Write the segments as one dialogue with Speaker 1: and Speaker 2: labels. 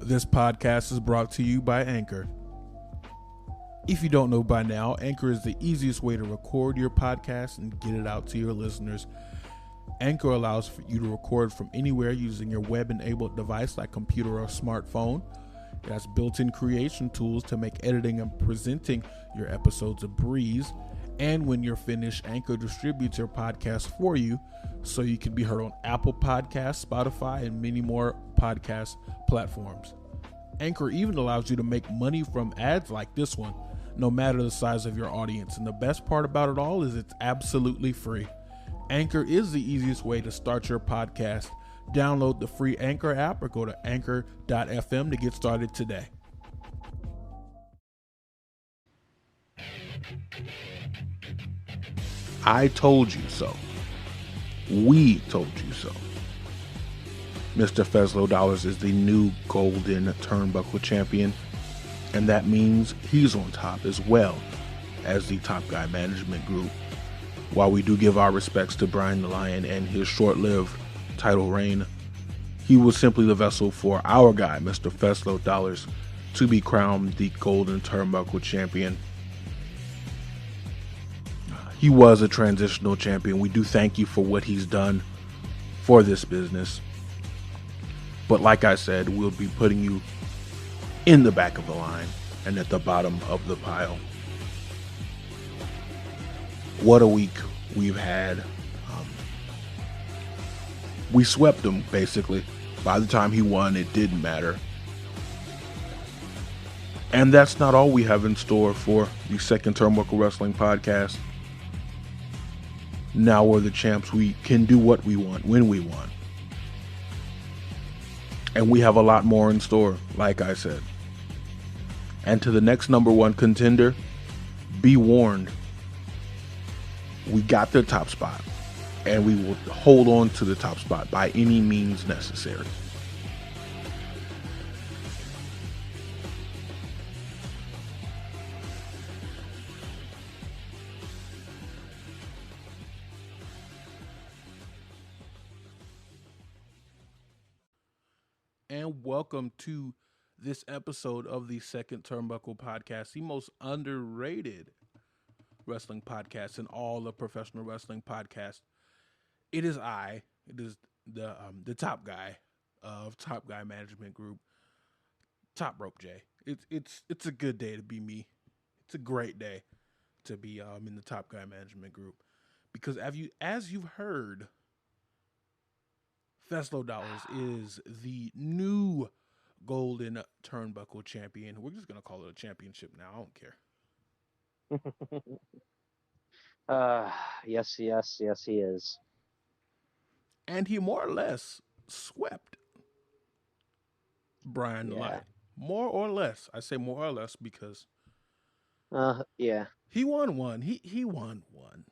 Speaker 1: This podcast is brought to you by Anchor. If you don't know by now, Anchor is the easiest way to record your podcast and get it out to your listeners. Anchor allows for you to record from anywhere using your web-enabled device like computer or smartphone. It has built-in creation tools to make editing and presenting your episodes a breeze. And when you're finished, Anchor distributes your podcast for you so you can be heard on Apple Podcasts, Spotify, and many more podcast platforms. Anchor even allows you to make money from ads like this one, no matter the size of your audience. And the best part about it all is it's absolutely free. Anchor is the easiest way to start your podcast. Download the free Anchor app or go to anchor.fm to get started today. I told you so. We told you so. Mr. Fes Lo Dollars is the new golden turnbuckle champion, and that means he's on top as well as the Top Guy Management Group. While we do give our respects to Brian the Lion and his short-lived title reign, he was simply the vessel for our guy, Mr. Fes Lo Dollars, to be crowned the golden turnbuckle champion. He was a transitional champion. We do thank you for what he's done for this business. But like I said, we'll be putting you in the back of the line and at the bottom of the pile. What a week we've had. We swept him, basically. By the time he won, it didn't matter. And that's not all we have in store for the Second Turnbuckle Wrestling Podcast. Now we're the champs. We can do what we want, when we want. And we have a lot more in store, like I said. And to the next number one contender, be warned. We got the top spot, and we will hold on to the top spot by any means necessary. And welcome to this episode of the Second Turnbuckle Podcast, the most underrated wrestling podcast in all of professional wrestling podcasts. It is the top guy of Top Guy Management Group, Top Rope J. It's a good day to be me. It's a great day to be in the Top Guy Management Group because as you've heard, Fes Lo Dollars is the new golden turnbuckle champion. We're just gonna call it a championship now. I don't care.
Speaker 2: Yes, he is.
Speaker 1: And he more or less swept Brian the Lion. More or less. I say more or less because
Speaker 2: yeah.
Speaker 1: He won one. He won one.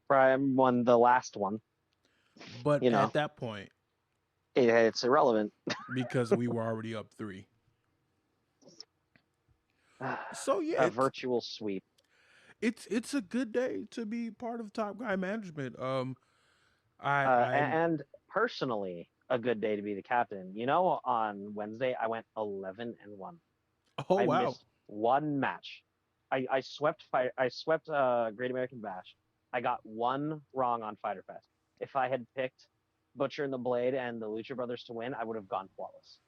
Speaker 2: Brian won the last one.
Speaker 1: But at that point,
Speaker 2: it's irrelevant
Speaker 1: because we were already up 3. So yeah,
Speaker 2: a virtual sweep.
Speaker 1: It's a good day to be part of Top Guy Management.
Speaker 2: And personally, a good day to be the captain. On Wednesday I went 11-1.
Speaker 1: Oh
Speaker 2: I
Speaker 1: wow!
Speaker 2: missed one match. I swept Great American Bash. I got one wrong on Fyter Fest. If I had picked Butcher and the Blade and the Lucha Brothers to win, I would have gone flawless.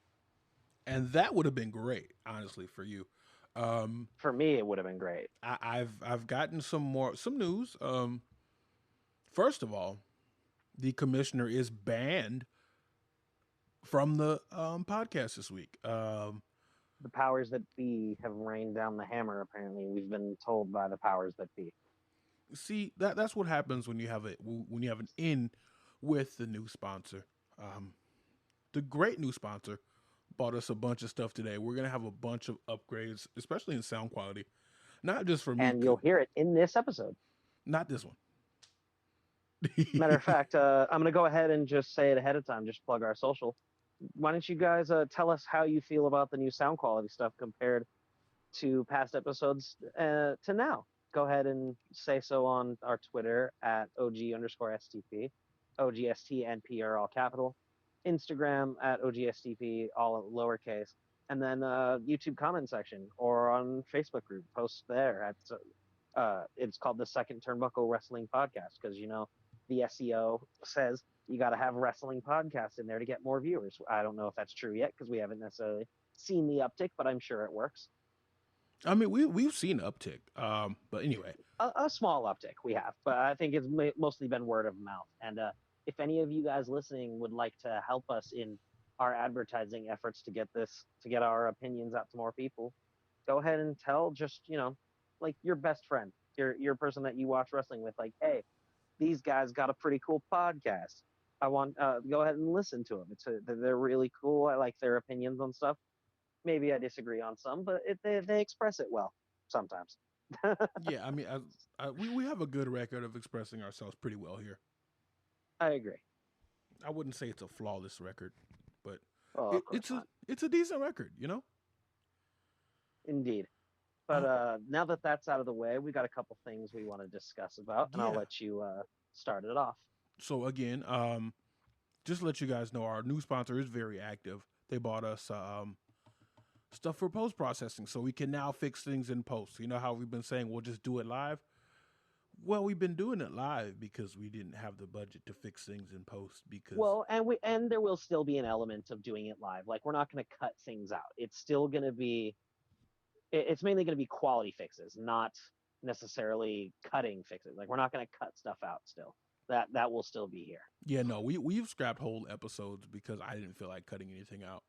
Speaker 1: And that would have been great, honestly, for you.
Speaker 2: For me, it would have been great.
Speaker 1: I've gotten some news. First of all, the commissioner is banned from the podcast this week.
Speaker 2: The powers that be have rained down the hammer. Apparently, we've been told by the powers that be.
Speaker 1: See, that's what happens when you have an in with the new sponsor. The great new sponsor bought us a bunch of stuff today. We're gonna have a bunch of upgrades, especially in sound quality, not just for me.
Speaker 2: And you'll hear it in this episode.
Speaker 1: Not this one.
Speaker 2: Matter of fact, I'm gonna go ahead and just say it ahead of time. Just plug our social. Why don't you guys tell us how you feel about the new sound quality stuff compared to past episodes to now? Go ahead and say so on our Twitter at OG_STP. OGSTNP are all capital. Instagram at OGSTP, all lowercase, and then YouTube comment section or on Facebook group, post there. It's called the Second Turnbuckle Wrestling Podcast because the SEO says you got to have wrestling podcasts in there to get more viewers. I don't know if that's true yet because we haven't necessarily seen the uptick, but I'm sure it works.
Speaker 1: I mean, we've seen uptick, but anyway,
Speaker 2: a small uptick we have, but I think it's mostly been word of mouth. And if any of you guys listening would like to help us in our advertising efforts to get our opinions out to more people, go ahead and tell just like your best friend, your person that you watch wrestling with, like, hey, these guys got a pretty cool podcast. I want go ahead and listen to them. They're really cool. I like their opinions on stuff. Maybe I disagree on some, but they express it well sometimes.
Speaker 1: yeah, I mean, we have a good record of expressing ourselves pretty well here.
Speaker 2: I agree.
Speaker 1: I wouldn't say it's a flawless record, but it's a decent record,
Speaker 2: Indeed. But now that that's out of the way, we got a couple things we want to discuss about, and I'll let you start it off.
Speaker 1: So again, just to let you guys know, our new sponsor is very active. They bought us stuff for post processing, so we can now fix things in post. You know how we've been saying we'll just do it live? Well, we've been doing it live because we didn't have the budget to fix things in post.
Speaker 2: And there will still be an element of doing it live. Like, we're not going to cut things out. It's still going to be. It's mainly going to be quality fixes, not necessarily cutting fixes. Like, we're not going to cut stuff out still. That will still be here.
Speaker 1: Yeah, no, we've scrapped whole episodes because I didn't feel like cutting anything out.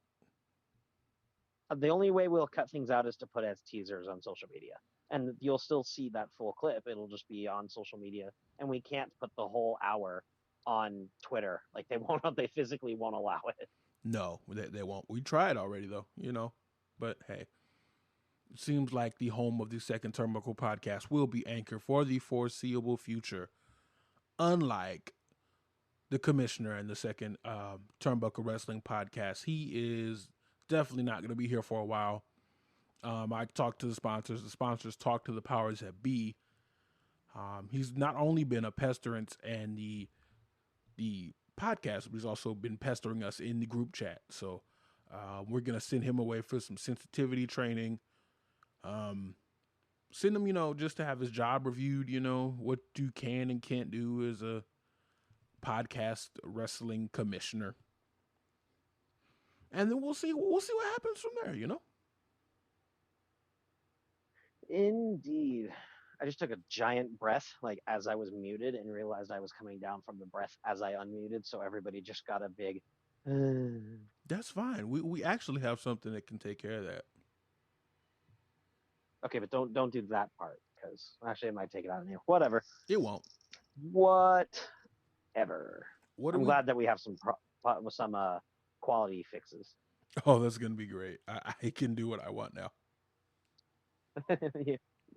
Speaker 2: The only way we'll cut things out is to put as teasers on social media. And you'll still see that full clip. It'll just be on social media. And we can't put the whole hour on Twitter. Like, they physically won't allow it.
Speaker 1: No, they won't. We tried already, though, But, hey, it seems like the home of the Second Turnbuckle podcast will be Anchor for the foreseeable future. Unlike the commissioner and the Second Turnbuckle Wrestling podcast, he is definitely not going to be here for a while. I talked to the sponsors. The sponsors talked to the powers that be. He's not only been a pestilence and the podcast, but he's also been pestering us in the group chat. So we're going to send him away for some sensitivity training. Send him, just to have his job reviewed, what you can and can't do as a podcast wrestling commissioner. And then we'll see what happens from there,
Speaker 2: Indeed. I just took a giant breath, like, as I was muted, and realized I was coming down from the breath as I unmuted, so everybody just got a big...
Speaker 1: That's fine. We actually have something that can take care of that.
Speaker 2: Okay, but don't do that part, because actually it might take it out of here. Whatever.
Speaker 1: It won't.
Speaker 2: Whatever. I'm glad that we have some quality fixes.
Speaker 1: Oh, that's going to be great. I can do what I want now.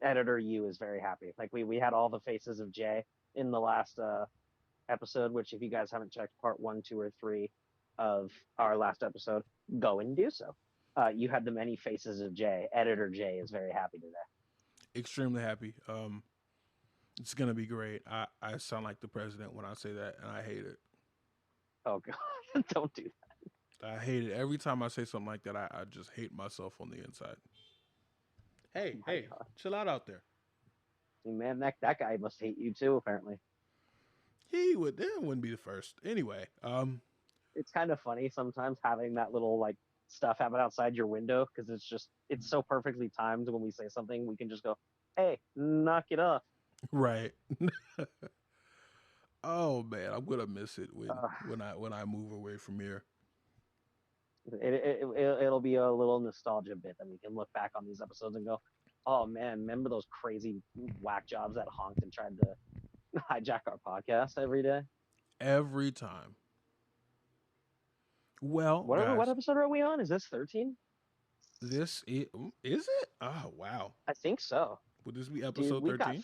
Speaker 2: Editor U is very happy. Like, we had all the faces of Jay in the last episode, which, if you guys haven't checked part 1, 2, or 3 of our last episode, go and do so. You had the many faces of Jay. Editor Jay is very happy today.
Speaker 1: Extremely happy. It's going to be great. I sound like the president when I say that, and I hate it.
Speaker 2: Oh, God. Don't do that.
Speaker 1: I hate it. Every time I say something like that, I just hate myself on the inside. Hey, God. Chill out there.
Speaker 2: Man, that guy must hate you too, apparently.
Speaker 1: That wouldn't be the first. Anyway,
Speaker 2: it's kind of funny sometimes having that little, like, stuff happen outside your window, because it's so perfectly timed. When we say something, we can just go, hey, knock it off.
Speaker 1: Right. Oh man, I'm gonna miss it when I move away from here.
Speaker 2: It'll be a little nostalgia bit that we can look back on these episodes and go, oh man, remember those crazy whack jobs that honked and tried to hijack our podcast every day?
Speaker 1: Every time. Well,
Speaker 2: what episode are we on? Is this 13?
Speaker 1: Is it? Oh wow,
Speaker 2: I think so.
Speaker 1: Would this be episode 13? We've got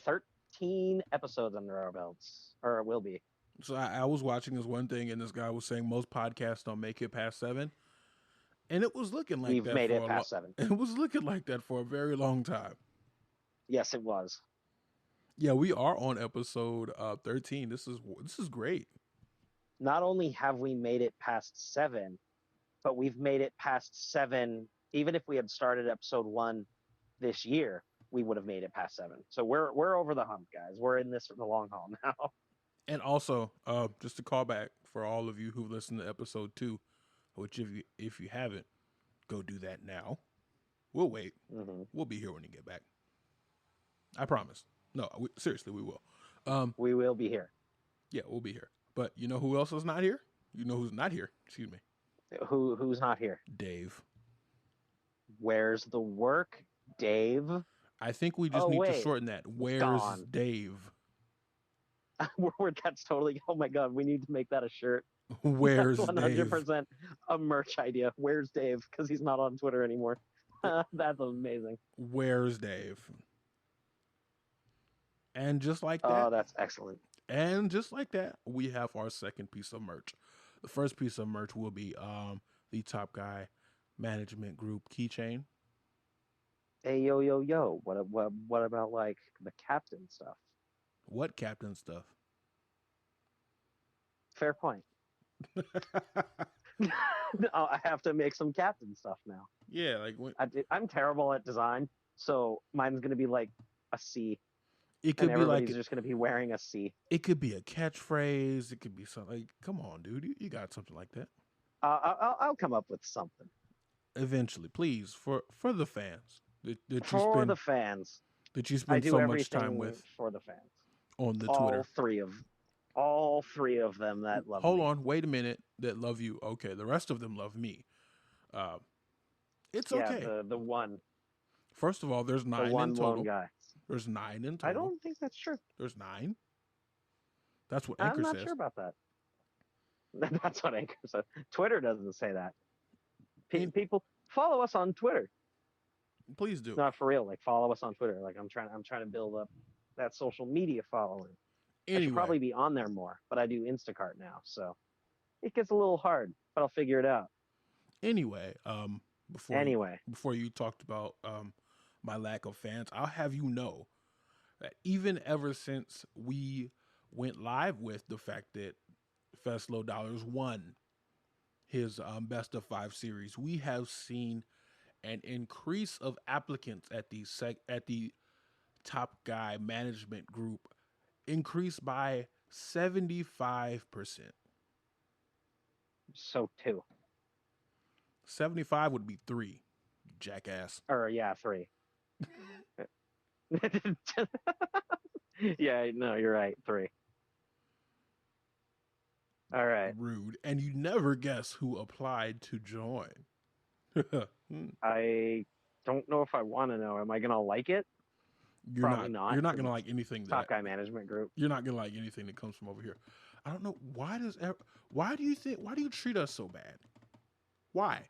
Speaker 2: 13 episodes under our belts, or it will be.
Speaker 1: So I was watching this one thing, and this guy was saying most podcasts don't make it past 7, and it was looking like
Speaker 2: we've made it past 7.
Speaker 1: It was looking like that for a very long time.
Speaker 2: Yes, it was.
Speaker 1: Yeah, we are on episode 13. This is great.
Speaker 2: not only have we made it past 7, but we've made it past 7. Even if we had started episode 1 this year, we would have made it past 7. So we're over the hump, guys. We're in this for the long haul now.
Speaker 1: And also, just to call back for all of you who listened to episode 2, which if you haven't, go do that now. We'll wait.
Speaker 2: Mm-hmm.
Speaker 1: We'll be here when you get back. I promise. No, seriously, we will.
Speaker 2: We will be here.
Speaker 1: Yeah, we'll be here. But you know who else is not here? You know who's not here? Excuse me.
Speaker 2: Who's not here?
Speaker 1: Dave.
Speaker 2: Where's the work, Dave?
Speaker 1: I think we just need to shorten that. Where's Dave?
Speaker 2: That's totally. Oh my god, we need to make that a shirt.
Speaker 1: Where's
Speaker 2: That's 100% a merch idea. Where's Dave? Because he's not on Twitter anymore. That's amazing.
Speaker 1: Where's Dave? And just like that.
Speaker 2: Oh, that's excellent.
Speaker 1: And just like that, we have our second piece of merch. The first piece of merch will be the Top Guy Management Group keychain.
Speaker 2: Hey, yo. What about like the captain stuff?
Speaker 1: What captain stuff?
Speaker 2: Fair point. I have to make some captain stuff now.
Speaker 1: Yeah, like
Speaker 2: I'm terrible at design, so mine's gonna be like a C.
Speaker 1: It could be like
Speaker 2: just gonna be wearing a C.
Speaker 1: It could be a catchphrase. It could be something. Like, come on, dude, you got something like that.
Speaker 2: I'll come up with something
Speaker 1: eventually, please, for the fans that you
Speaker 2: the fans
Speaker 1: that you spend so much time with
Speaker 2: for the fans
Speaker 1: on the Twitter.
Speaker 2: All three of them that love.
Speaker 1: Hold on, wait a minute. That love you. Okay, the rest of them love me. It's okay.
Speaker 2: The one.
Speaker 1: First of all, there's 9
Speaker 2: the one
Speaker 1: in total.
Speaker 2: Lone guy.
Speaker 1: There's 9 in total.
Speaker 2: I don't think that's true.
Speaker 1: There's 9. That's what Anchor says.
Speaker 2: I'm not sure about that. That's what Anchor says. Twitter doesn't say that. People follow us on Twitter.
Speaker 1: Please do.
Speaker 2: Not for real. Like follow us on Twitter. Like I'm trying to build up that social media following.
Speaker 1: Anyway.
Speaker 2: I should probably be on there more, but I do Instacart now, so it gets a little hard, but I'll figure it out.
Speaker 1: Anyway, before you talked about my lack of fans, I'll have you know that even ever since we went live with the fact that Fes Lo Dollars won his best of 5 series, we have seen an increase of applicants at the Top Guy Management Group increased by 75%.
Speaker 2: So 2.
Speaker 1: 75 would be 3, jackass.
Speaker 2: Or yeah, 3. Yeah, no, you're right. 3. All right.
Speaker 1: Rude. And you never guess who applied to join.
Speaker 2: I don't know if I want to know. Am I gonna like it? Probably not.
Speaker 1: You're not gonna like anything.
Speaker 2: Top Guy Management Group.
Speaker 1: You're not gonna like anything that comes from over here. I don't know why do you treat us so bad? Why?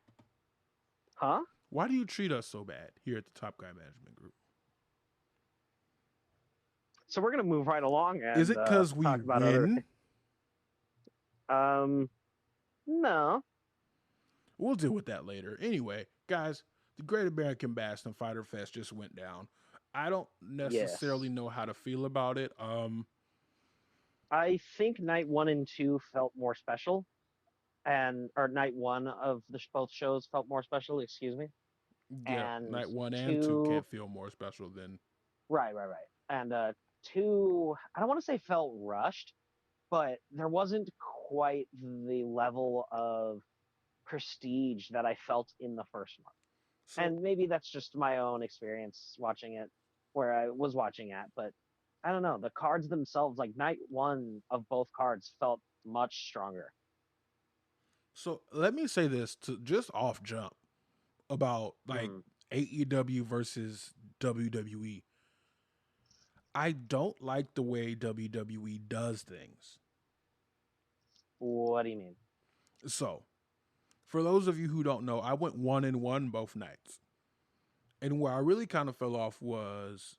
Speaker 2: Huh?
Speaker 1: Why do you treat us so bad here at the Top Guy Management Group?
Speaker 2: So we're gonna move right along. And,
Speaker 1: is it because we win?
Speaker 2: No.
Speaker 1: We'll deal with that later. Anyway, guys, the Great American Bash and Fyter Fest just went down. I don't necessarily know how to feel about it.
Speaker 2: I think night 1 and 2 felt more special, or night 1 of both shows felt more special. Excuse me.
Speaker 1: Yeah,
Speaker 2: and
Speaker 1: night 1 and 2 can't feel more special than.
Speaker 2: Right. And 2, I don't want to say felt rushed, but there wasn't quite the level of prestige that I felt in the first one. So, and maybe that's just my own experience watching it where I was watching at, but I don't know. The cards themselves, like night 1 of both cards felt much stronger.
Speaker 1: So let me say this to just off jump about like AEW versus WWE. I don't like the way WWE does things.
Speaker 2: What do you mean?
Speaker 1: So, for those of you who don't know, I went 1-1 both nights. And where I really kind of fell off was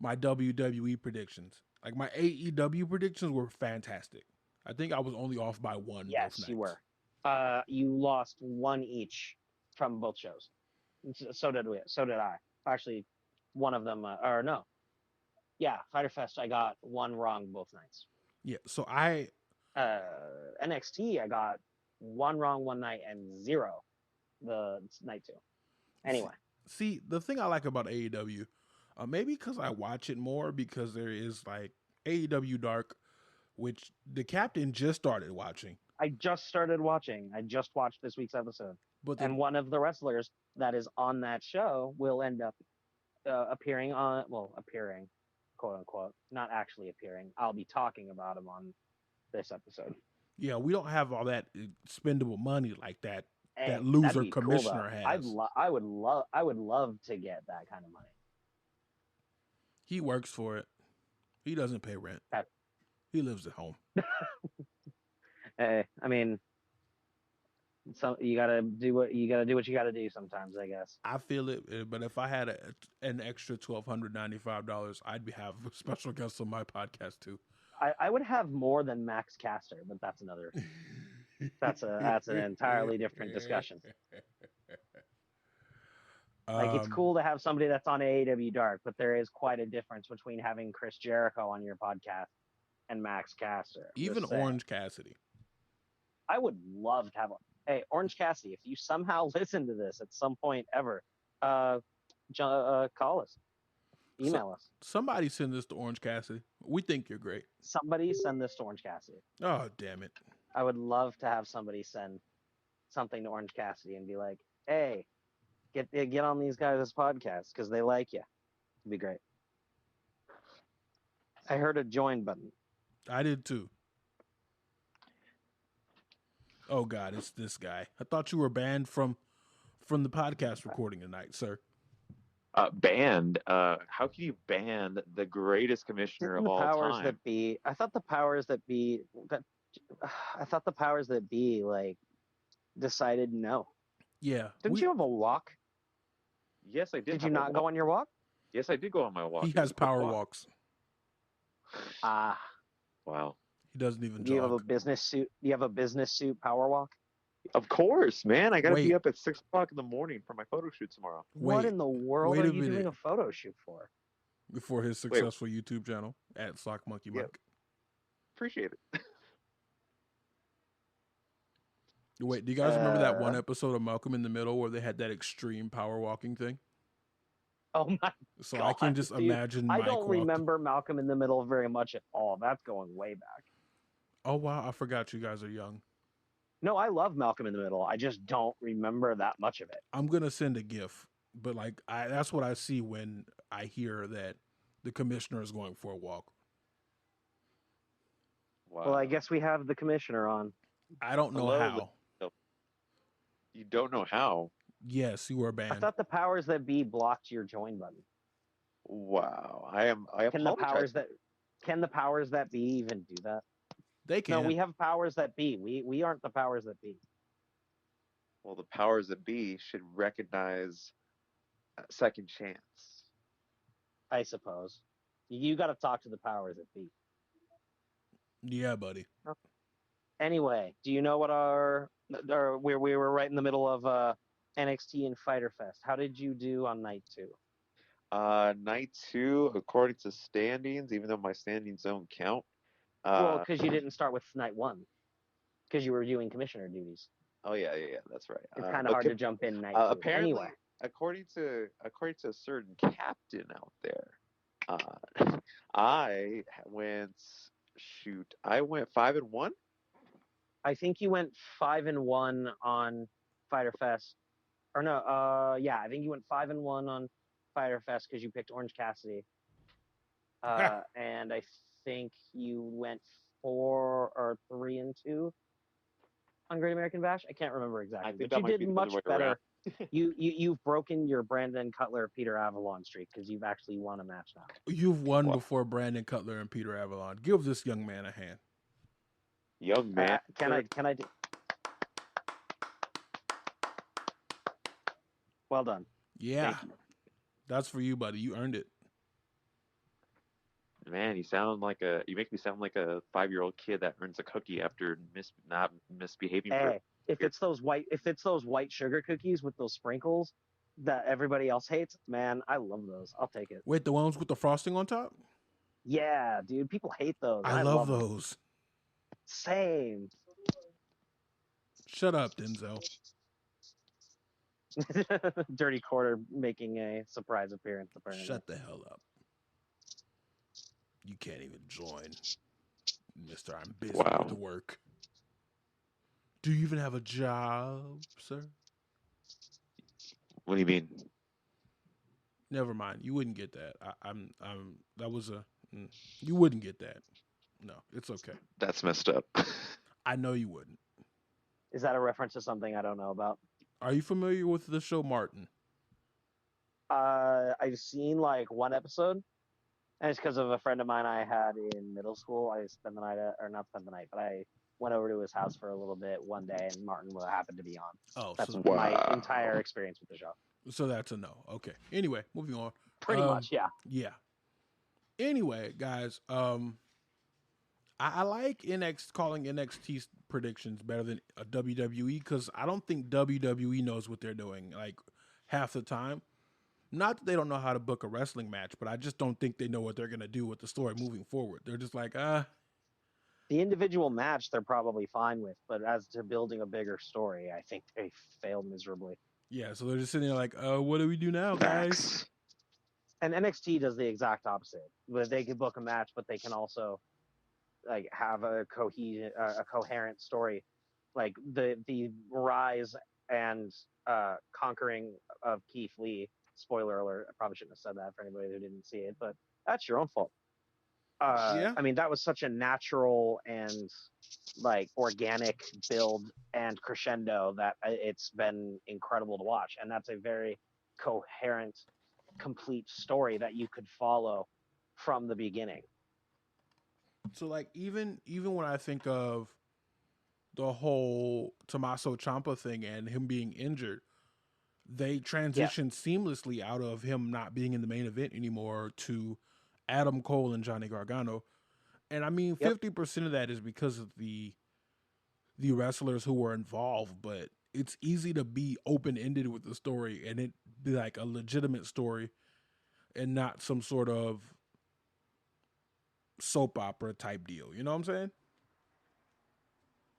Speaker 1: my WWE predictions. Like my AEW predictions were fantastic. I think I was only off by 1.
Speaker 2: Yes, you were. You lost 1 each from both shows. So did we. So did I. Actually, one of them, or no. Yeah, Fyter Fest, I got 1 wrong both nights.
Speaker 1: Yeah, so I
Speaker 2: NXT, I got one wrong one night and 0 the night 2. Anyway,
Speaker 1: see the thing I like about AEW, maybe because I watch it more, because there is like AEW Dark, which the captain just started watching.
Speaker 2: I just started watching. I just watched this week's episode,
Speaker 1: But
Speaker 2: and one of the wrestlers that is on that show will end up appearing, quote unquote, not actually appearing. I'll be talking about him on this episode.
Speaker 1: yeah, we don't have all that spendable money like that.
Speaker 2: Hey,
Speaker 1: that loser
Speaker 2: that'd be
Speaker 1: commissioner
Speaker 2: cool,
Speaker 1: has.
Speaker 2: I would love to get that kind of money.
Speaker 1: He works for it. He doesn't pay rent. He lives at home.
Speaker 2: Hey, I mean, so you gotta do what you gotta do sometimes, I guess.
Speaker 1: I feel it, but if I had an extra $1,295, I'd have a special guest on my podcast too.
Speaker 2: I would have more than Max Caster, but that's another. that's an entirely different discussion. Like, it's cool to have somebody that's on AEW Dark, but there is quite a difference between having Chris Jericho on your podcast and Max Caster.
Speaker 1: Even Orange Cassidy.
Speaker 2: I would love to have. Hey, Orange Cassidy, if you somehow listen to this at some point ever, call us, email us.
Speaker 1: Somebody send this to Orange Cassidy. We think you're great.
Speaker 2: Somebody send this to Orange Cassidy.
Speaker 1: Oh, damn it.
Speaker 2: I would love to have somebody send something to Orange Cassidy and be like, hey, get on these guys' podcasts because they like you. It'd be great. I heard a join button.
Speaker 1: I did too. Oh God, it's this guy. I thought you were banned from the podcast recording tonight, sir.
Speaker 3: Banned? How can you ban the greatest commissioner of all time?
Speaker 2: That be. I thought the powers that be like decided no.
Speaker 1: Yeah.
Speaker 2: Didn't you have a walk?
Speaker 3: Yes, I did.
Speaker 2: Did you not go on your walk?
Speaker 3: Yes, I did go on my walk.
Speaker 1: He has power walks.
Speaker 2: Ah.
Speaker 3: Wow.
Speaker 1: He doesn't even.
Speaker 2: Do you have a business suit? Do you have a business suit power walk?
Speaker 3: Of course, man. I got to be up at 6 o'clock in the morning for my photo shoot tomorrow.
Speaker 2: What in the world are you doing a photo shoot for?
Speaker 1: Before his successful YouTube channel at Sock Monkey Mike.
Speaker 3: Appreciate it.
Speaker 1: Wait, do you guys remember that one episode of Malcolm in the Middle where they had that extreme power walking thing?
Speaker 2: Oh my
Speaker 1: So
Speaker 2: God,
Speaker 1: I can just imagine Mike
Speaker 2: I don't remember Malcolm in the Middle very much at all. That's going way back.
Speaker 1: Oh, wow. I forgot you guys are young.
Speaker 2: No, I love Malcolm in the Middle. I just don't remember that much of it.
Speaker 1: I'm going to send a GIF, but that's what I see when I hear that the commissioner is going for a walk.
Speaker 3: Wow.
Speaker 2: Well, I guess we have the commissioner on.
Speaker 1: I don't know how.
Speaker 3: You don't know how?
Speaker 1: Yes, you were banned.
Speaker 2: I thought the powers that be blocked your join button.
Speaker 3: Wow.
Speaker 2: Can the powers that be even do that?
Speaker 1: They can.
Speaker 2: No, we have powers that be. We aren't the powers that be.
Speaker 3: Well, the powers that be should recognize a second chance.
Speaker 2: I suppose. You got to talk to the powers that be.
Speaker 1: Yeah, buddy.
Speaker 2: Anyway, do you know what we were right in the middle of NXT and Fyter Fest. How did you do on night 2?
Speaker 3: Night 2, according to standings, even though my standings don't count.
Speaker 2: Well, because you didn't start with night 1, because you were doing commissioner duties.
Speaker 3: Oh yeah, that's right.
Speaker 2: It's kind of hard to jump in night 2.
Speaker 3: Apparently,
Speaker 2: anyway,
Speaker 3: according to a certain captain out there, I went 5-1.
Speaker 2: I think you went 5-1 on Fyter Fest, or no, I think you went 5-1 on Fyter Fest because you picked Orange Cassidy, and I think you went 4 or 3-2 on Great American Bash. I can't remember exactly, but you did much better. You've broken your Brandon Cutler Peter Avalon streak because you've actually won a match now.
Speaker 1: You've won before Brandon Cutler and Peter Avalon. Give this young man a hand.
Speaker 3: Young man.
Speaker 2: Can I do? Well done.
Speaker 1: Yeah. That's for you, buddy. You earned it.
Speaker 3: Man, you make me sound like a 5-year-old kid that earns a cookie after not misbehaving.
Speaker 2: Hey, if it's those white sugar cookies with those sprinkles that everybody else hates, man, I love those. I'll take it.
Speaker 1: Wait, the ones with the frosting on top?
Speaker 2: Yeah, dude, people hate those.
Speaker 1: I love those.
Speaker 2: Same.
Speaker 1: Shut up, Denzel.
Speaker 2: Dirty Quarter making a surprise appearance, apparently.
Speaker 1: Shut the hell up. You can't even join, Mister. I'm busy
Speaker 3: Wow.
Speaker 1: with work. Do you even have a job, sir?
Speaker 3: What do you mean?
Speaker 1: Never mind. You wouldn't get that. That was a. You wouldn't get that. No, it's okay.
Speaker 3: That's messed up.
Speaker 1: I know you wouldn't.
Speaker 2: Is that a reference to something I don't know about?
Speaker 1: Are you familiar with the show Martin?
Speaker 2: I've seen like one episode, and it's because of a friend of mine I had in middle school. I spent the night or not spend the night, but I went over to his house for a little bit one day, and Martin happened to be on.
Speaker 1: Oh,
Speaker 2: That's
Speaker 1: so,
Speaker 2: my
Speaker 3: Wow.
Speaker 2: entire experience with the show.
Speaker 1: so that's a no. Okay. Anyway, moving on.
Speaker 2: Pretty much, yeah.
Speaker 1: Yeah. Anyway, guys, I like calling NXT predictions better than a WWE because I don't think WWE knows what they're doing like half the time. Not that they don't know how to book a wrestling match, but I just don't think they know what they're gonna do with the story moving forward. They're just like,
Speaker 2: The individual match they're probably fine with, but as to building a bigger story, I think they failed miserably.
Speaker 1: yeah. So they're just sitting there like, what do we do now, guys?
Speaker 3: Facts.
Speaker 2: And NXT does the exact opposite. Where they can book a match, but they can also like have a coherent story, like the rise and conquering of Keith Lee. Spoiler alert! I probably shouldn't have said that for anybody who didn't see it, but that's your own fault.
Speaker 1: Yeah.
Speaker 2: I mean, that was such a natural and like organic build and crescendo that it's been incredible to watch, and that's a very coherent, complete story that you could follow from the beginning.
Speaker 1: So like even when I think of the whole Tommaso Ciampa thing and him being injured, they transitioned seamlessly out of him not being in the main event anymore to Adam Cole and Johnny Gargano. And I mean, 50% of that is because of the wrestlers who were involved, but it's easy to be open-ended with the story and it be like a legitimate story and not some sort of soap opera type deal. You know what I'm saying?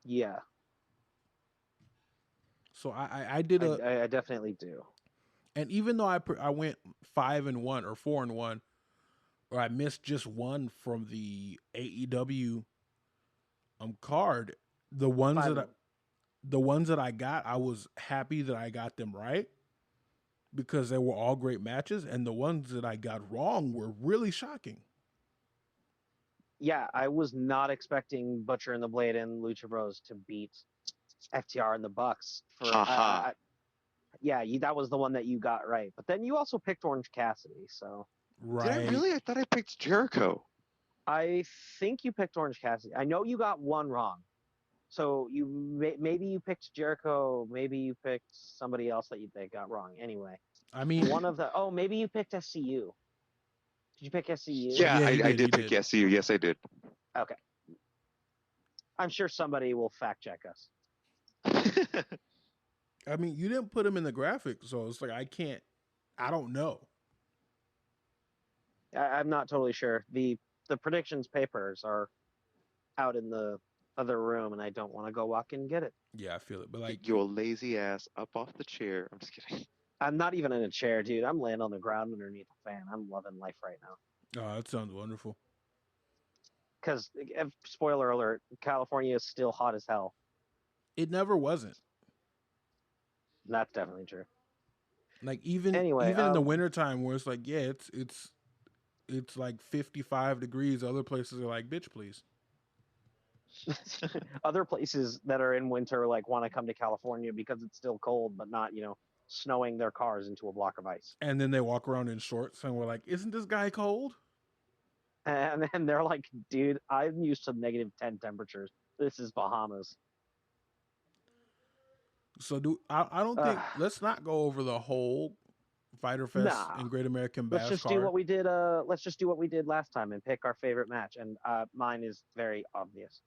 Speaker 2: Yeah,
Speaker 1: So I did
Speaker 2: I definitely do.
Speaker 1: and even though I went 5-1 or 4-1, or I missed just one from the AEW card, the ones that I got, I was happy that I got them right because they were all great matches, and the ones that I got wrong were really shocking.
Speaker 2: Yeah, I was not expecting Butcher and the Blade and Lucha Bros to beat FTR and the Bucks. That was the one that you got right. But then you also picked Orange Cassidy, so
Speaker 1: Right.
Speaker 3: Did I really? I thought I picked Jericho.
Speaker 2: I think you picked Orange Cassidy. I know you got one wrong. So maybe you picked Jericho, maybe you picked somebody else that got wrong. Anyway,
Speaker 1: I mean,
Speaker 2: maybe you picked SCU. Did you pick SCU?
Speaker 3: Yeah,
Speaker 1: Yeah,
Speaker 3: I did pick SCU. Yes, I did.
Speaker 2: Okay. I'm sure somebody will fact check us.
Speaker 1: I mean, you didn't put him in the graphic, so it's like I don't know.
Speaker 2: I'm not totally sure. The predictions papers are out in the other room, and I don't want to go walk in and get it.
Speaker 1: Yeah, I feel it, but like
Speaker 3: Get your lazy ass up off the chair. I'm just kidding.
Speaker 2: I'm not even in a chair, dude. I'm laying on the ground underneath a fan. I'm loving life right now.
Speaker 1: oh, that sounds wonderful.
Speaker 2: Because, spoiler alert, California is still hot as hell.
Speaker 1: It never wasn't.
Speaker 2: That's definitely true.
Speaker 1: Like even in the wintertime where it's like, yeah, it's like 55 degrees. Other places are like, bitch, please.
Speaker 2: Other places that are in winter like want to come to California because it's still cold, but not, snowing their cars into a block of ice.
Speaker 1: And then they walk around in shorts and we're like, isn't this guy cold?
Speaker 2: And then they're like, dude, I'm used to -10 temperatures. This is Bahamas.
Speaker 1: So I don't think let's not go over the whole Fyter Fest and Great American Bash.
Speaker 2: Let's just do what we did. Let's just do what we did last time and pick our favorite match. And mine is very obvious.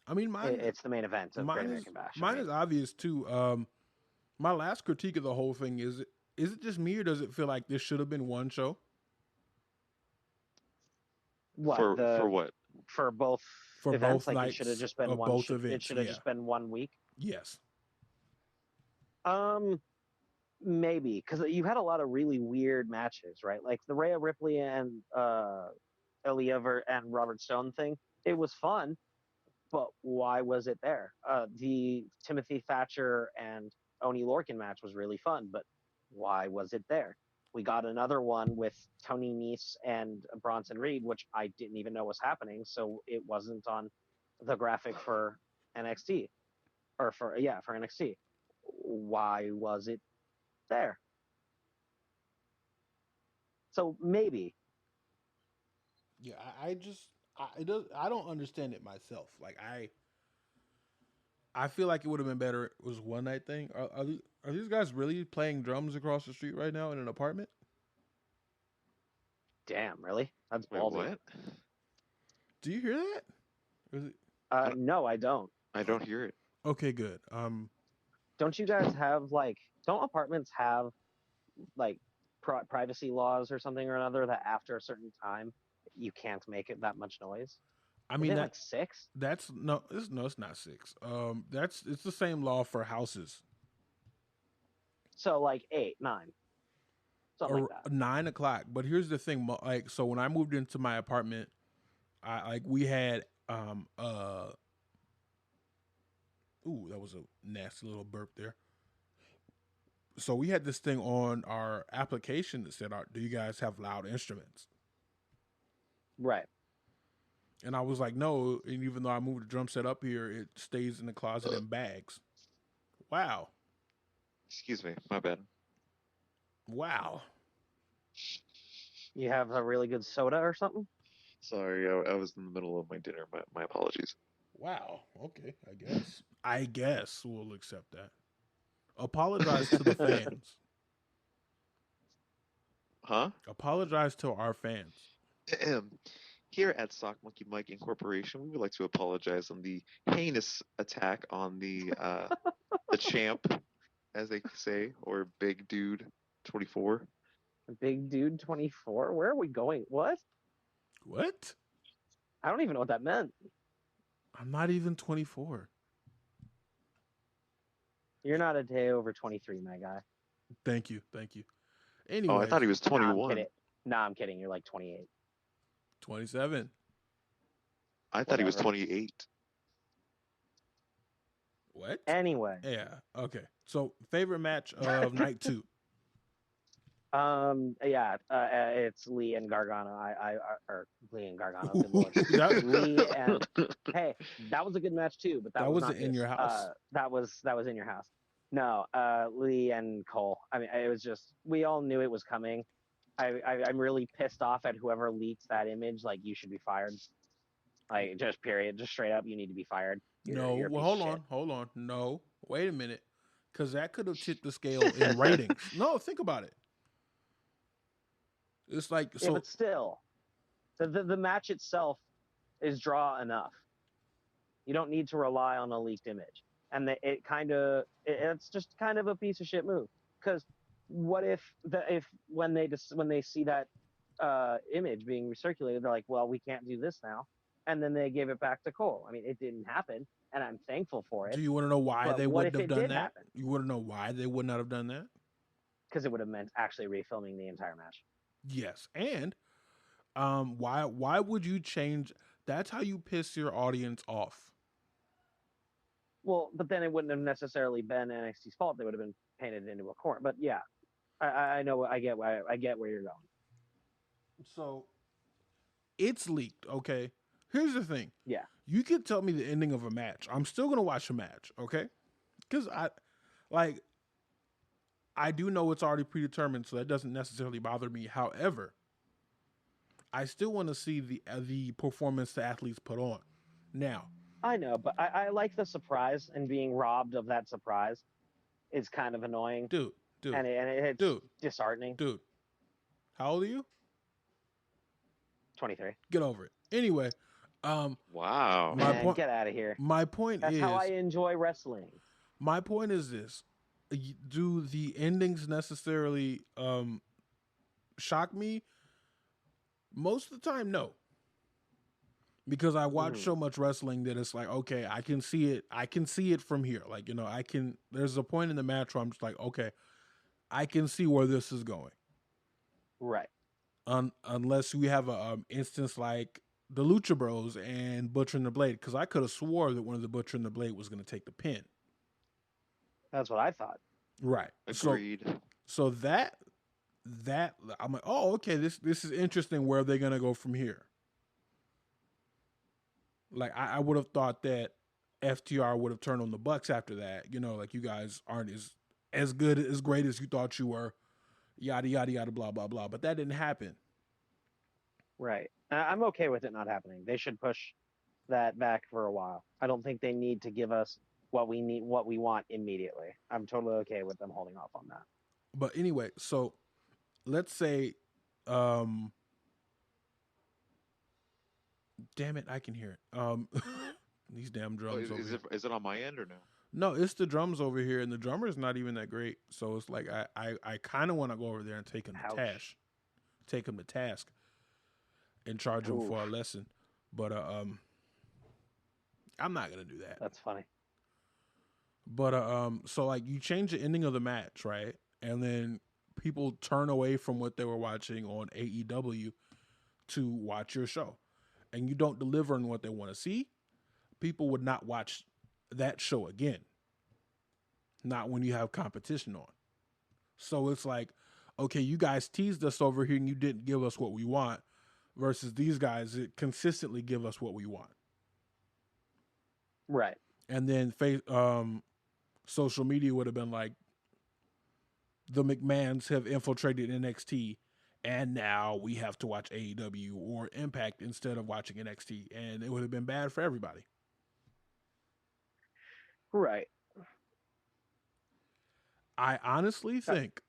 Speaker 1: I mean,
Speaker 2: it's the main event of Great American Bash.
Speaker 1: Mine is obvious too. My last critique of the whole thing is it just me or does it feel like this should have been one show?
Speaker 2: What
Speaker 3: for what?
Speaker 2: For both
Speaker 1: For
Speaker 2: events.
Speaker 1: both
Speaker 2: Like it should have
Speaker 1: nights
Speaker 2: just been
Speaker 1: of
Speaker 2: one.
Speaker 1: both
Speaker 2: It
Speaker 1: events,
Speaker 2: should have
Speaker 1: yeah.
Speaker 2: just been 1 week.
Speaker 1: Yes.
Speaker 2: Maybe because you had a lot of really weird matches, right? Like the Rhea Ripley and Aaliyah and Robert Stone thing. It was fun, but why was it there? The Timothy Thatcher and Oni Lorcan match was really fun, but why was it there? We got another one with Tony Nese and Bronson Reed, which I didn't even know was happening, so it wasn't on the graphic for NXT for NXT. Why was it there? So maybe.
Speaker 1: Yeah, I don't understand it myself. Like I feel like it would have been better. It was a one night thing. Are these guys really playing drums across the street right now in an apartment?
Speaker 2: Damn, really? That's
Speaker 3: Wait,
Speaker 2: ballsy.
Speaker 3: what?
Speaker 1: Do you hear that? Is it...
Speaker 2: No, I don't.
Speaker 3: I don't hear it.
Speaker 1: Okay, good.
Speaker 2: Don't you guys have don't apartments have like privacy laws or something or another that after a certain time you can't make it that much noise?
Speaker 1: I mean
Speaker 2: that like 6?
Speaker 1: That's it's not 6. It's the same law for houses.
Speaker 2: So like 8, 9, something
Speaker 1: Or
Speaker 2: like that.
Speaker 1: 9 o'clock. But here's the thing, like so when I moved into my apartment, we had ooh, that was a nasty little burp there. So we had this thing on our application that said, "Do you guys have loud instruments?"
Speaker 2: Right.
Speaker 1: And I was like, "No." And even though I moved the drum set up here, it stays in the closet in bags. Wow.
Speaker 3: Excuse me, my bad.
Speaker 1: Wow.
Speaker 2: You have a really good soda or something?
Speaker 3: Sorry, I was in the middle of my dinner. My apologies.
Speaker 1: Wow. Okay, I guess we'll accept that. Apologize to the fans.
Speaker 3: Huh?
Speaker 1: Apologize to our fans.
Speaker 3: Here at Sock Monkey Mike Incorporation, we would like to apologize on the heinous attack on the champ, as they say, or Big Dude 24.
Speaker 2: Big Dude 24? Where are we going? What?
Speaker 1: What?
Speaker 2: I don't even know what that meant.
Speaker 1: I'm not even 24.
Speaker 2: You're not a day over 23, my guy.
Speaker 1: Thank you. Anyway.
Speaker 3: Oh, I thought he was 21.
Speaker 2: Nah, I'm kidding. You're like 28.
Speaker 1: 27.
Speaker 3: I thought he was 28.
Speaker 1: What?
Speaker 2: Anyway.
Speaker 1: Yeah. Okay. So, favorite match of night 2.
Speaker 2: It's Lee and Gargano. Or Lee and Gargano. Good lord. Lee and hey, that was a good match too, but that was
Speaker 1: wasn't
Speaker 2: not
Speaker 1: in your house.
Speaker 2: That was in your house. No, Lee and Cole. I mean, it was just we all knew it was coming. I'm really pissed off at whoever leaks that image. Like, you should be fired. Like, just period, just straight up, you need to be fired.
Speaker 1: You're hold on. No, wait a minute, because that could have tipped the scale in ratings. No, think about it. It's like
Speaker 2: yeah, but still, the match itself is draw enough. You don't need to rely on a leaked image, and it's just kind of a piece of shit move. Because what if when they see that image being recirculated, they're like, well, we can't do this now, and then they gave it back to Cole. I mean, it didn't happen, and I'm thankful for it.
Speaker 1: Do you want to know why they wouldn't have done that?
Speaker 2: Happen?
Speaker 1: You want to know why they would not have done that?
Speaker 2: Because it would have meant actually refilming the entire match.
Speaker 1: Yes, and why would you change? That's how you piss your audience off.
Speaker 2: Well, but then it wouldn't have necessarily been NXT's fault. They would have been painted into a corner. But yeah, I know. I get where you're going.
Speaker 1: So it's leaked. Okay. Here's the thing.
Speaker 2: Yeah.
Speaker 1: You could tell me the ending of a match. I'm still gonna watch a match. Okay. Because I do know it's already predetermined, so that doesn't necessarily bother me. However, I still want to see the performance the athletes put on. Now,
Speaker 2: I know, but I like the surprise, and being robbed of that surprise is kind of annoying.
Speaker 1: Dude,
Speaker 2: and it's disheartening.
Speaker 1: Dude, how old are you?
Speaker 2: 23.
Speaker 1: Get over it. Anyway,
Speaker 3: wow.
Speaker 2: Get out of here.
Speaker 1: My point
Speaker 2: That's how I enjoy wrestling.
Speaker 1: My point is this: do the endings necessarily shock me? Most of the time, no. because I watch so much wrestling that it's like, okay, I can see it. I can see it from here. Like, I can. There's a point in the match where I'm just like, okay, I can see where this is going.
Speaker 2: Right.
Speaker 1: Unless we have a instance like the Lucha Bros and Butcher and the Blade, because I could have swore that one of the Butcher and the Blade was going to take the pin.
Speaker 2: That's what I thought.
Speaker 1: Right.
Speaker 3: Agreed.
Speaker 1: So that I'm like, oh, okay, this is interesting. Where are they going to go from here? Like I would have thought that FTR would have turned on the Bucks after that. Like you guys aren't as good, as great as you thought you were. Yada yada yada, blah blah blah. But that didn't happen.
Speaker 2: Right. I'm okay with it not happening. They should push that back for a while. I don't think they need to give us what we want immediately. I'm totally okay with them holding off on that.
Speaker 1: But anyway, so let's say, damn it, I can hear it. These damn drums.
Speaker 3: Is it on my end or no?
Speaker 1: No, it's the drums over here, and the drummer is not even that great. So it's like I kind of want to go over there and take him to task, and charge him for a lesson. But I'm not gonna do that.
Speaker 2: That's funny.
Speaker 1: But so like you change the ending of the match, right? And then people turn away from what they were watching on AEW to watch your show, and you don't deliver on what they want to see. People would not watch that show again. Not when you have competition on. So it's like, okay, you guys teased us over here and you didn't give us what we want, versus these guys that consistently give us what we want.
Speaker 2: Right.
Speaker 1: And then social media would have been like, the McMahons have infiltrated NXT and now we have to watch AEW or Impact instead of watching NXT, and it would have been bad for everybody.
Speaker 2: Right.
Speaker 1: I honestly think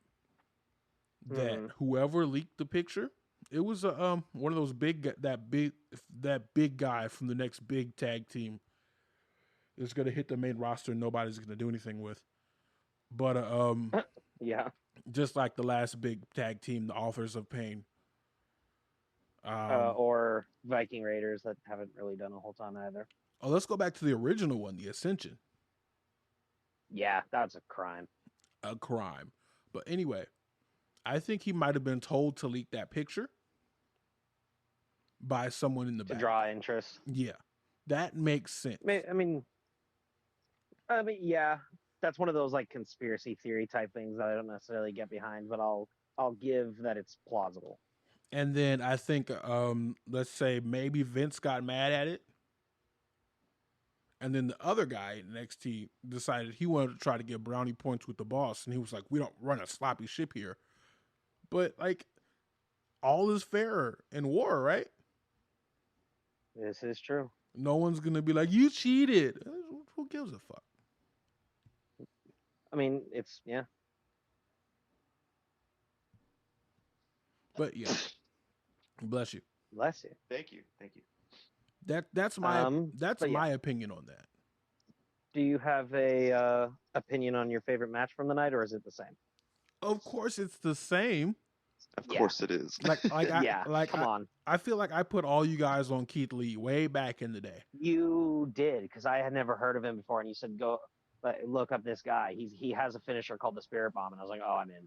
Speaker 1: that whoever leaked the picture, it was one of those that big guy from the next big tag team is going to hit the main roster and nobody's going to do anything with. But
Speaker 2: yeah,
Speaker 1: just like the last big tag team, the Authors of Pain,
Speaker 2: or Viking Raiders that haven't really done a whole ton either.
Speaker 1: Oh, let's go back to the original one, the Ascension.
Speaker 2: Yeah, that's a crime.
Speaker 1: A crime. But anyway, I think he might have been told to leak that picture by someone in the back.
Speaker 2: To draw interest.
Speaker 1: Yeah. That makes sense.
Speaker 2: I mean, yeah, that's one of those like conspiracy theory type things that I don't necessarily get behind, but I'll give that it's plausible.
Speaker 1: And then I think, let's say maybe Vince got mad at it. And then the other guy in NXT decided he wanted to try to get brownie points with the boss. And he was like, we don't run a sloppy ship here. But, like, all is fair in war, right?
Speaker 2: This is true.
Speaker 1: No one's going to be like, you cheated. Who gives a fuck?
Speaker 2: I mean, it's, yeah.
Speaker 1: But, yeah. Bless you.
Speaker 2: Bless you.
Speaker 3: Thank you. Thank you.
Speaker 1: That's my my opinion on that.
Speaker 2: Do you have a opinion on your favorite match from the night, or is it the same?
Speaker 1: Of course, it's the same.
Speaker 3: Of course, it is.
Speaker 2: Come on.
Speaker 1: I feel like I put all you guys on Keith Lee way back in the day.
Speaker 2: You did, because I had never heard of him before, and you said go look up this guy. He has a finisher called the Spirit Bomb, and I was like, oh, I'm in.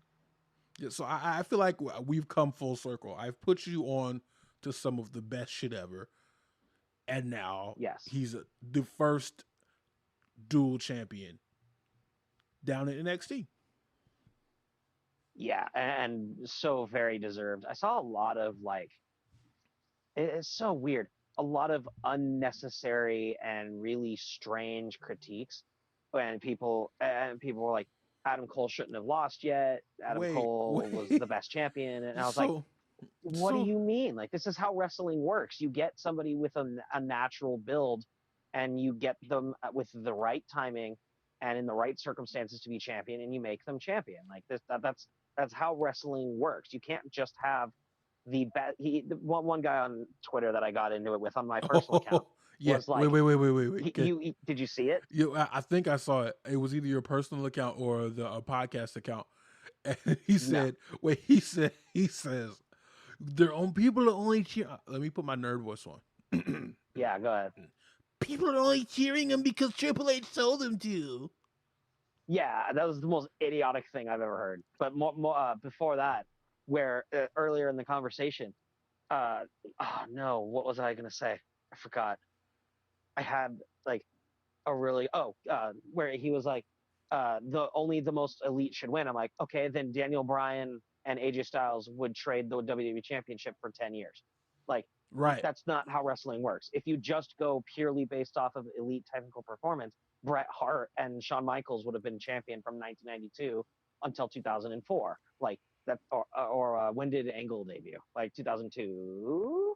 Speaker 1: Yeah, so I feel like we've come full circle. I've put you on to some of the best shit ever. And now he's the first dual champion down at NXT.
Speaker 2: Yeah, and so very deserved. I saw a lot of it's so weird. A lot of unnecessary and really strange critiques. And people were like, Adam Cole shouldn't have lost yet. Adam Cole was the best champion. And I was like, what do you mean? Like, this is how wrestling works. You get somebody with a natural build, and you get them with the right timing and in the right circumstances to be champion, and you make them champion. Like that's how wrestling works. You can't just have one guy on Twitter that I got into it with on my personal account.
Speaker 1: Yeah.
Speaker 2: Like,
Speaker 1: wait.
Speaker 2: Did you see it?
Speaker 1: I think I saw it. It was either your personal account or the podcast account. And he said, he says, their own people are only cheering. Let me put my nerd voice on.
Speaker 2: Yeah, go ahead.
Speaker 1: People are only cheering him because Triple H told them to.
Speaker 2: Yeah, that was the most idiotic thing I've ever heard. But before that, where earlier in the conversation, oh no, what was I gonna say? I forgot. I had like a really where he was like, the most elite should win. I'm like, okay, then Daniel Bryan and AJ Styles would trade the WWE Championship for 10 years. Like,
Speaker 1: Right.
Speaker 2: that's not how wrestling works. If you just go purely based off of elite technical performance, Bret Hart and Shawn Michaels would have been champion from 1992 until 2004. Like that, or when did Angle debut? Like 2002.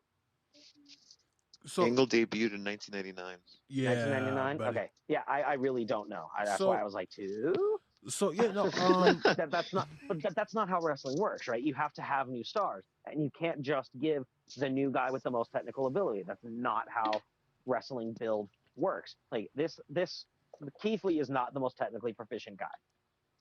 Speaker 1: So
Speaker 3: Angle debuted in 1999.
Speaker 1: yeah,
Speaker 2: 1999.
Speaker 1: buddy.
Speaker 2: Okay, yeah, I really don't know. That's
Speaker 1: So-
Speaker 2: why I was like two.
Speaker 1: So yeah, no.
Speaker 2: That's not. But that's not how wrestling works, right? You have to have new stars, and you can't just give the new guy with the most technical ability. That's not how wrestling build works. Like this Keith Lee is not the most technically proficient guy.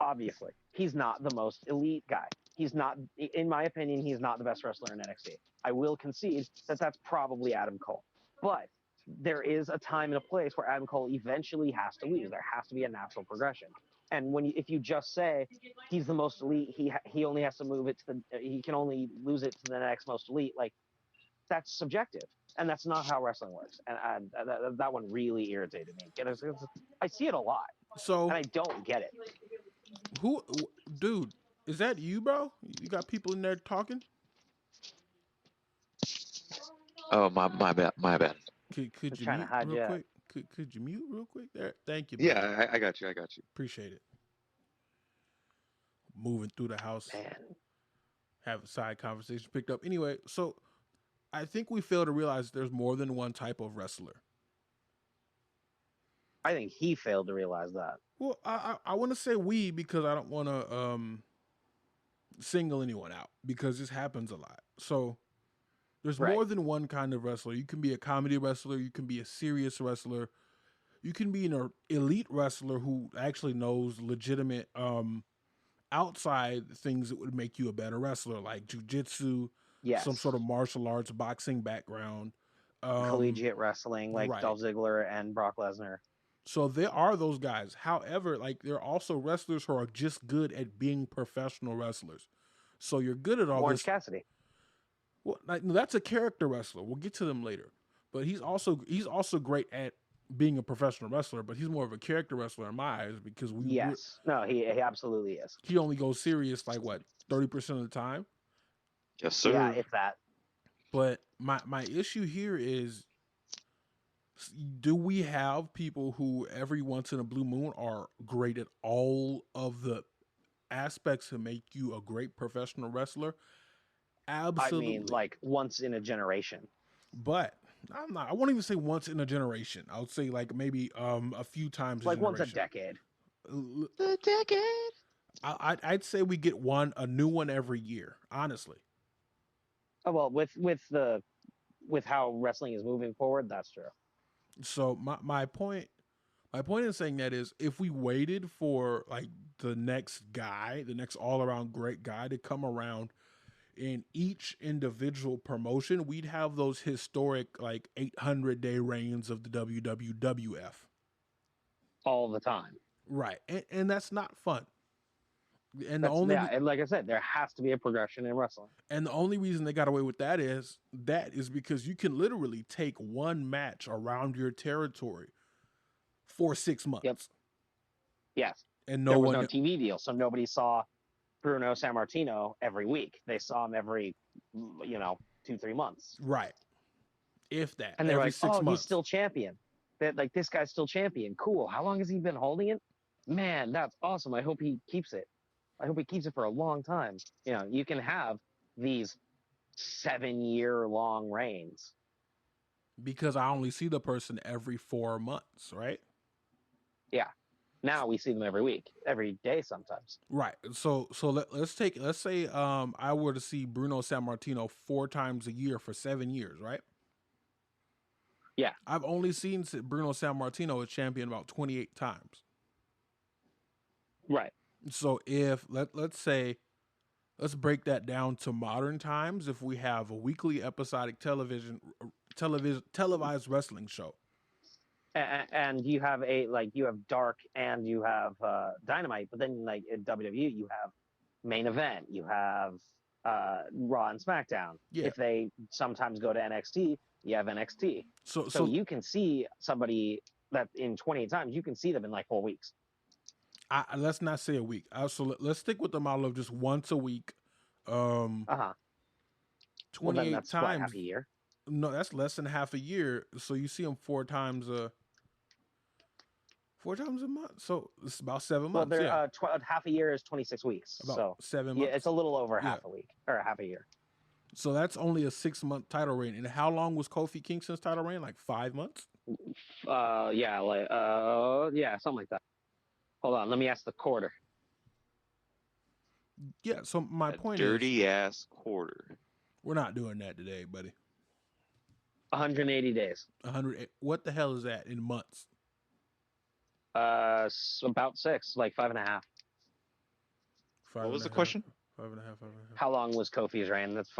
Speaker 2: Obviously, he's not the most elite guy. He's not, in my opinion, he's not the best wrestler in NXT. I will concede that that's probably Adam Cole, but there is a time and a place where Adam Cole eventually has to lose. There has to be a natural progression. And if you just say he's the most elite, he only has to move it to he can only lose it to the next most elite. Like, that's subjective, and that's not how wrestling works. And that one really irritated me. I see it a lot,
Speaker 1: So
Speaker 2: and I don't get it.
Speaker 1: dude, is that you, bro? You got people in there talking?
Speaker 3: Oh, my bad. My bad.
Speaker 1: Could
Speaker 2: Just
Speaker 1: you
Speaker 2: trying to
Speaker 1: mute
Speaker 2: hide
Speaker 1: real
Speaker 2: you.
Speaker 1: quick? Could you mute real quick there? Thank you, buddy.
Speaker 3: Yeah, I got you.
Speaker 1: Appreciate it. Moving through the house,
Speaker 2: Man,
Speaker 1: have a side conversation picked up. Anyway, so I think we fail to realize there's more than one type of wrestler.
Speaker 2: I think he failed to realize that.
Speaker 1: Well, I want to say we because I don't want to single anyone out because this happens a lot. So there's
Speaker 2: Right.
Speaker 1: more than one kind of wrestler. You can be a comedy wrestler. You can be a serious wrestler. You can be an elite wrestler who actually knows legitimate outside things that would make you a better wrestler, like jujitsu,
Speaker 2: Yes.
Speaker 1: some sort of martial arts, boxing background,
Speaker 2: Collegiate wrestling, like
Speaker 1: right.
Speaker 2: Dolph Ziggler and Brock Lesnar.
Speaker 1: So there are those guys. However, like there are also wrestlers who are just good at being professional wrestlers. So you're good at all
Speaker 2: Orange
Speaker 1: this.
Speaker 2: Cassidy.
Speaker 1: Well, like, that's a character wrestler. We'll get to them later. But he's also great at being a professional wrestler. But he's more of a character wrestler in my eyes because
Speaker 2: Yes. No, he absolutely is.
Speaker 1: he only goes serious like what 30% of the time.
Speaker 3: Yes, sir.
Speaker 2: Yeah, if that.
Speaker 1: But my issue here is, do we have people who every once in a blue moon are great at all of the aspects that make you a great professional wrestler? Absolutely.
Speaker 2: I mean, like once in a generation.
Speaker 1: But I won't even say once in a generation. I would say like maybe a few times.
Speaker 2: Like once a decade.
Speaker 3: The decade.
Speaker 1: I'd say we get a new one every year. Honestly.
Speaker 2: Oh, well, with how wrestling is moving forward, that's true.
Speaker 1: So my point in saying that is, if we waited for like the next all around great guy to come around in each individual promotion, we'd have those historic like 800-day reigns of the WWF
Speaker 2: All the time.
Speaker 1: Right, and that's not fun. And
Speaker 2: and like I said, there has to be a progression in wrestling.
Speaker 1: And the only reason they got away with that is because you can literally take one match around your territory for 6 months.
Speaker 2: Yep. Yes.
Speaker 1: And
Speaker 2: there was no TV deal, so nobody saw Bruno Sammartino every week. They saw him every, 2-3 months.
Speaker 1: Right. If that.
Speaker 2: And they're
Speaker 1: every
Speaker 2: like,
Speaker 1: 6 months.
Speaker 2: He's still champion. Like, this guy's still champion. Cool. How long has he been holding it? Man, that's awesome. I hope he keeps it. I hope he keeps it for a long time. You can have these 7-year-long reigns.
Speaker 1: Because I only see the person every 4 months, right?
Speaker 2: Yeah. Now we see them every week, every day sometimes.
Speaker 1: Right. So let's say I were to see Bruno Sammartino 4 times a year for 7 years, right?
Speaker 2: Yeah.
Speaker 1: I've only seen Bruno Sammartino as champion about 28 times.
Speaker 2: Right.
Speaker 1: So if let's break that down to modern times. If we have a weekly episodic television televised wrestling show.
Speaker 2: And you have you have Dark and you have Dynamite, but then like in WWE you have Main Event, you have Raw and SmackDown.
Speaker 1: Yeah.
Speaker 2: If they sometimes go to NXT, you have NXT. So you can see somebody that in 28 times, you can see them in like 4 weeks.
Speaker 1: Let's not say a week. So let's stick with the model of just once a week. 28
Speaker 2: well, then that's
Speaker 1: times.
Speaker 2: what, half a year?
Speaker 1: No, that's less than half a year. So you see them 4 times a month. So it's about 7 months.
Speaker 2: Well,
Speaker 1: yeah.
Speaker 2: Half a year is 26 weeks.
Speaker 1: About
Speaker 2: so
Speaker 1: 7 months.
Speaker 2: Yeah, it's a little over half a week or half a year.
Speaker 1: So that's only a 6-month title reign. And how long was Kofi Kingston's title reign? Like 5 months?
Speaker 2: Yeah, something like that. Hold on, let me ask the quarter.
Speaker 1: Yeah, so my point
Speaker 3: dirty ass quarter.
Speaker 1: We're not doing that today, buddy.
Speaker 2: 180 days.
Speaker 1: 100. What the hell is that in months?
Speaker 2: About 6, like 5.5.
Speaker 3: What was the question?
Speaker 1: 5.5.
Speaker 2: How long was Kofi's reign? That's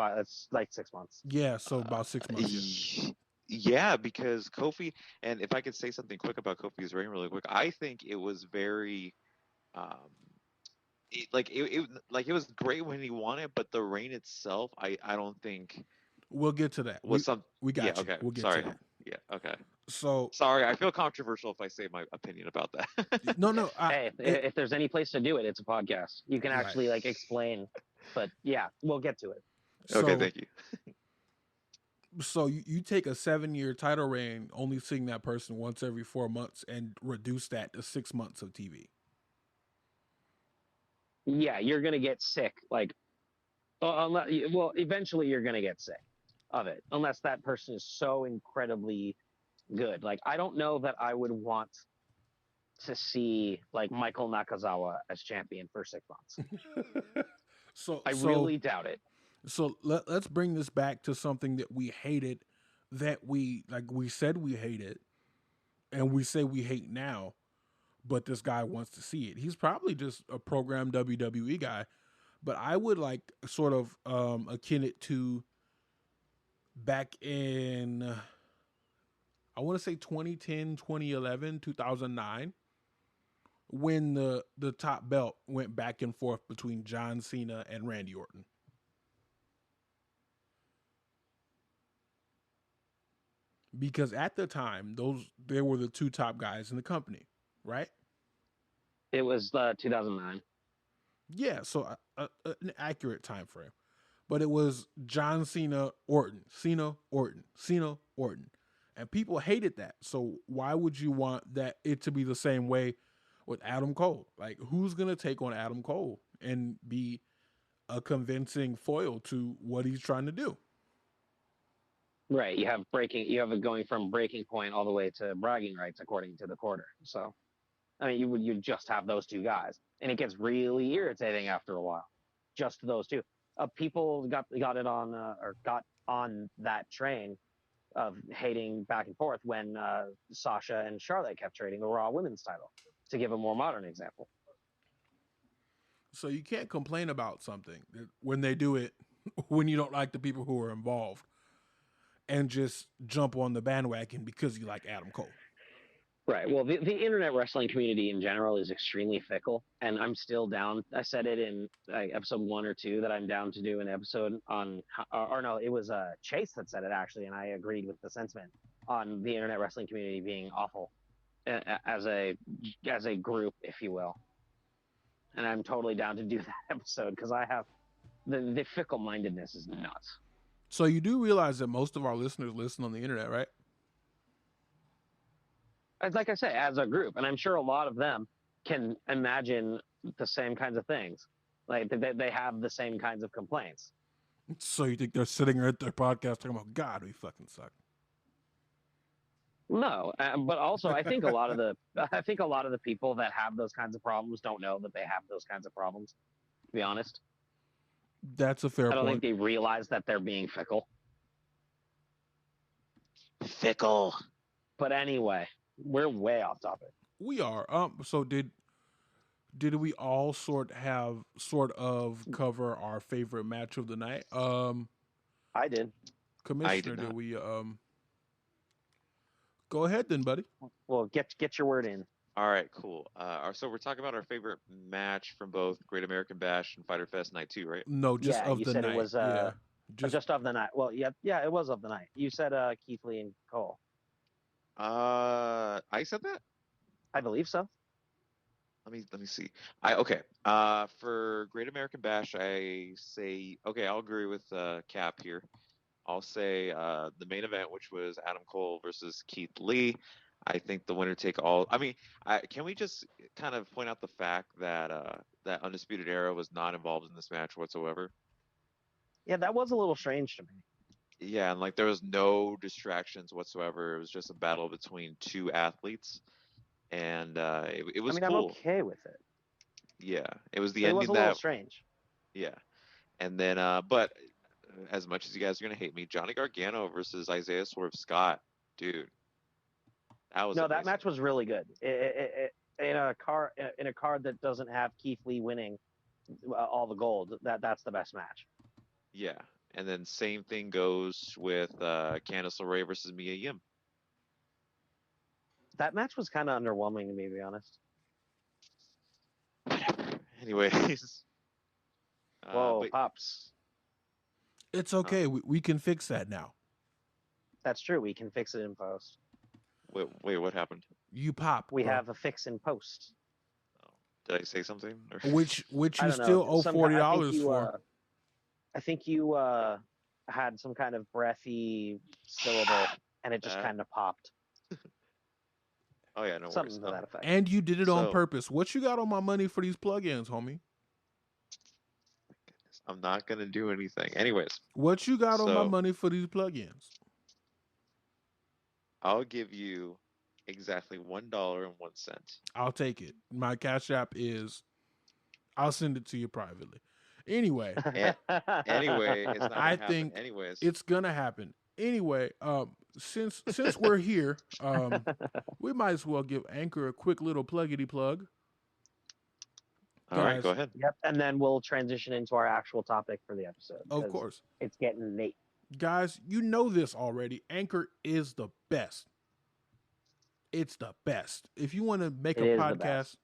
Speaker 2: like 6 months.
Speaker 1: Yeah, so about 6 months.
Speaker 3: Yeah, because Kofi, and if I could say something quick about Kofi's reign really quick, I think it was very, it was great when he won it, but the reign itself, I don't think.
Speaker 1: We'll get to that. We got you.
Speaker 3: Okay.
Speaker 1: We'll get
Speaker 3: Sorry.
Speaker 1: to that.
Speaker 3: Yeah. Okay.
Speaker 1: So
Speaker 3: sorry, I feel controversial if I say my opinion about that.
Speaker 1: No.
Speaker 2: Hey, if there's any place to do it, it's a podcast. You can actually like explain. But yeah, we'll get to it.
Speaker 3: Okay, thank you.
Speaker 1: So you take a 7-year title reign, only seeing that person once every 4 months, and reduce that to 6 months of TV.
Speaker 2: Yeah, you're gonna get sick. Eventually you're gonna get sick of it, unless that person is so incredibly good. Like, I don't know that I would want to see like Michael Nakazawa as champion for 6 months. I really doubt it.
Speaker 1: So let's bring this back to something that we hated, that we said we hated, and we say we hate now, but this guy wants to see it. He's probably just a programmed WWE guy, but I would like sort of akin it to back in, I want to say 2010, 2011, 2009, when the top belt went back and forth between John Cena and Randy Orton. Because at the time, they were the 2 top guys in the company, right?
Speaker 2: It was 2009.
Speaker 1: Yeah, so an accurate time frame. But it was John Cena, Orton, Cena, Orton, Cena, Orton. And people hated that. So why would you want it to be the same way with Adam Cole? Like, who's going to take on Adam Cole and be a convincing foil to what he's trying to do?
Speaker 2: Right, you have it going from breaking point all the way to bragging rights according to the quarter. So, I mean, you just have those 2 guys, and it gets really irritating after a while. Just those 2. People got on that train of hating back and forth when Sasha and Charlotte kept trading the Raw Women's title, to give a more modern example.
Speaker 1: So you can't complain about something when they do it when you don't like the people who are involved, and just jump on the bandwagon because you like Adam Cole.
Speaker 2: Right. Well, the internet wrestling community in general is extremely fickle, and I'm still down. I said it in episode 1 or 2 that I'm down to do an episode on, or no, it was Chase that said it actually, and I agreed with the sentiment on the internet wrestling community being awful as a group, if you will. And I'm totally down to do that episode because I have the fickle mindedness is nuts.
Speaker 1: So you do realize that most of our listeners listen on the internet, right?
Speaker 2: Like I say, as a group, and I'm sure a lot of them can imagine the same kinds of things. Like they have the same kinds of complaints.
Speaker 1: So you think they're sitting at their podcast talking about, God, we fucking suck?
Speaker 2: No, but also I think a lot of the people that have those kinds of problems don't know that they have those kinds of problems. To be honest,
Speaker 1: that's a fair point.
Speaker 2: I don't think they realize that they're being fickle. But anyway, we're way off topic.
Speaker 1: We are. So did we all sort of cover our favorite match of the night?
Speaker 2: I did.
Speaker 1: Commissioner,
Speaker 3: I did not.
Speaker 1: did we Go ahead then, buddy.
Speaker 2: Well, get your word in.
Speaker 3: All right, cool. So we're talking about our favorite match from both Great American Bash and Fyter Fest Night 2, right?
Speaker 1: No, just
Speaker 2: Yeah,
Speaker 1: of
Speaker 2: you
Speaker 1: the
Speaker 2: said
Speaker 1: night.
Speaker 2: it was
Speaker 1: yeah.
Speaker 2: just of the night. Well, yeah, it was of the night. You said Keith Lee and Cole.
Speaker 3: I said that?
Speaker 2: I believe so.
Speaker 3: Let me see. Okay. For Great American Bash, I say okay. I'll agree with Cap here. I'll say the main event, which was Adam Cole versus Keith Lee. I think the winner take all. I mean, can we just kind of point out the fact that that Undisputed Era was not involved in this match whatsoever?
Speaker 2: Yeah, that was a little strange to me.
Speaker 3: Yeah, and like there was no distractions whatsoever. It was just a battle between two athletes, and it was
Speaker 2: I'm
Speaker 3: cool.
Speaker 2: okay with it.
Speaker 3: Yeah, it was the
Speaker 2: But it
Speaker 3: ending
Speaker 2: was a little
Speaker 3: that.
Speaker 2: strange.
Speaker 3: Yeah, and then but as much as you guys are gonna hate me, Johnny Gargano versus Isaiah Swerve Scott, dude, that was
Speaker 2: No,
Speaker 3: amazing.
Speaker 2: that match was really good. In a card that doesn't have Keith Lee winning all the gold, that's the best match.
Speaker 3: Yeah, and then same thing goes with Candice LeRae versus Mia Yim.
Speaker 2: That match was kind of underwhelming to me, to be honest.
Speaker 3: Anyways,
Speaker 2: Whoa,
Speaker 3: but
Speaker 2: pops.
Speaker 1: It's okay. We can fix that now.
Speaker 2: That's true. We can fix it in post.
Speaker 3: wait, what happened?
Speaker 1: You pop.
Speaker 2: We
Speaker 1: bro.
Speaker 2: have a fix in post.
Speaker 3: Did I say something? Or...
Speaker 1: Which
Speaker 2: I
Speaker 1: you
Speaker 2: don't know.
Speaker 1: still owe
Speaker 2: Some-
Speaker 1: $40 for.
Speaker 2: I think you had some kind of breathy syllable, and it just kind of popped.
Speaker 3: Oh yeah, no
Speaker 2: Something
Speaker 3: worries.
Speaker 2: to that effect.
Speaker 1: And you did it on
Speaker 3: So-
Speaker 1: purpose. What you got on my money for these plugins, homie?
Speaker 3: I'm not gonna do anything. Anyways,
Speaker 1: What you got on my
Speaker 3: So-
Speaker 1: money for these plugins?
Speaker 3: I'll give you exactly $1.01.
Speaker 1: I'll take it. My Cash App is. I'll send it to you privately. Anyway,
Speaker 3: Anyway, it's not gonna
Speaker 1: I
Speaker 3: happen.
Speaker 1: think
Speaker 3: Anyways,
Speaker 1: it's gonna happen. Anyway, since we're here, we might as well give Anchor a quick little pluggity plug.
Speaker 3: all right,
Speaker 1: guys.
Speaker 3: go ahead.
Speaker 2: Yep, and then we'll transition into our actual topic for the episode.
Speaker 1: Of
Speaker 2: 'cause
Speaker 1: course.
Speaker 2: it's getting late.
Speaker 1: Guys, you know this already. Anchor is the best. It's the best. If you want to make
Speaker 2: It
Speaker 1: a
Speaker 2: is the
Speaker 1: podcast,
Speaker 2: best.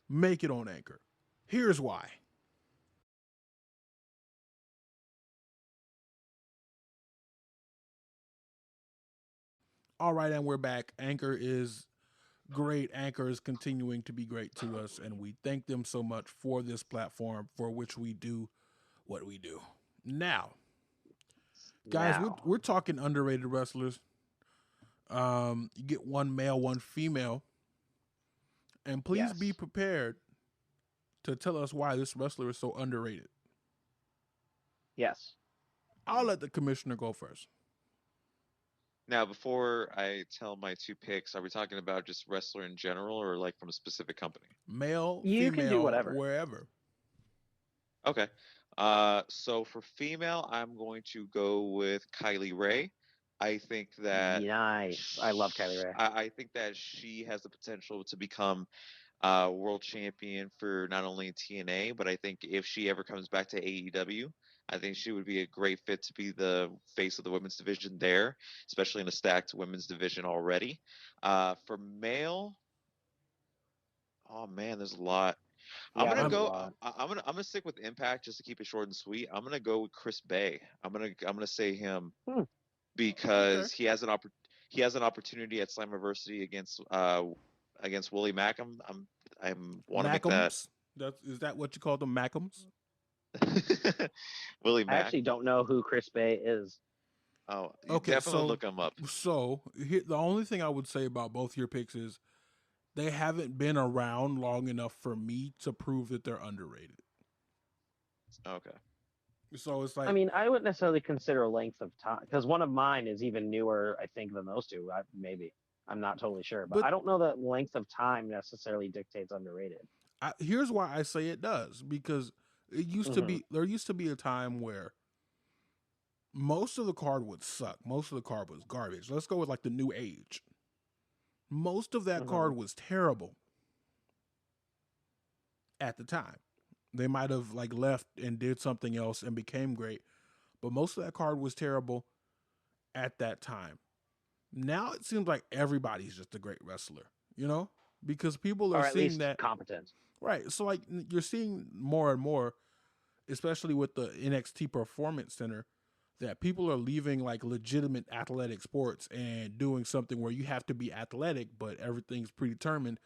Speaker 1: make it on Anchor. Here's why. All right, and we're back. Anchor is great. Anchor is continuing to be great to us, and we thank them so much for this platform for which we do what we do. Now, guys,
Speaker 2: Now.
Speaker 1: we're talking underrated wrestlers. You get one male, one female, and please
Speaker 2: Yes.
Speaker 1: be prepared to tell us why this wrestler is so underrated.
Speaker 2: Yes.
Speaker 1: I'll let the commissioner go first.
Speaker 3: Now, before I tell my two picks, are we talking about just wrestler in general, or like from a specific company?
Speaker 1: Male,
Speaker 2: You
Speaker 1: female,
Speaker 2: can do whatever.
Speaker 1: wherever.
Speaker 3: Okay. So for female, I'm going to go with Kylie Ray. I think that
Speaker 2: Nice. I love Kylie Ray.
Speaker 3: I think that she has the potential to become world champion for not only TNA, but I think if she ever comes back to AEW, I think she would be a great fit to be the face of the women's division there, especially in a stacked women's division already. For male, oh man, there's a lot. I'm
Speaker 2: Yeah,
Speaker 3: gonna
Speaker 2: there's a
Speaker 3: go.
Speaker 2: lot.
Speaker 3: I'm gonna stick with Impact just to keep it short and sweet. I'm gonna go with Chris Bay. I'm gonna say him because he has an opportunity at Slammiversary against Willie Mack. I'm want to make that.
Speaker 1: Is that what you call them, Mackums?
Speaker 3: Willie
Speaker 2: I
Speaker 3: Mack.
Speaker 2: actually don't know who Chris Bay is.
Speaker 3: Oh, you
Speaker 1: Okay,
Speaker 3: definitely
Speaker 1: so-
Speaker 3: look him up.
Speaker 1: So the only thing I would say about both your picks is they haven't been around long enough for me to prove that they're underrated.
Speaker 3: Okay.
Speaker 1: So it's like,
Speaker 2: I mean, I wouldn't necessarily consider length of time because one of mine is even newer, I think, than those two. Maybe I'm not totally sure, but
Speaker 1: But-
Speaker 2: I don't know that length of time necessarily dictates underrated.
Speaker 1: here's why I say it does, because it used to be, there used to be a time where most of the card would suck. Most of the card was garbage. Let's go with like the New Age. Most of that card was terrible at the time. They might have like left and did something else and became great, but most of that card was terrible at that time. Now it seems like everybody's just a great wrestler, because people
Speaker 2: or
Speaker 1: are
Speaker 2: at
Speaker 1: seeing
Speaker 2: least
Speaker 1: that.
Speaker 2: competent.
Speaker 1: Right. So like you're seeing more and more, especially with the NXT Performance Center, that people are leaving like legitimate athletic sports and doing something where you have to be athletic, but everything's predetermined.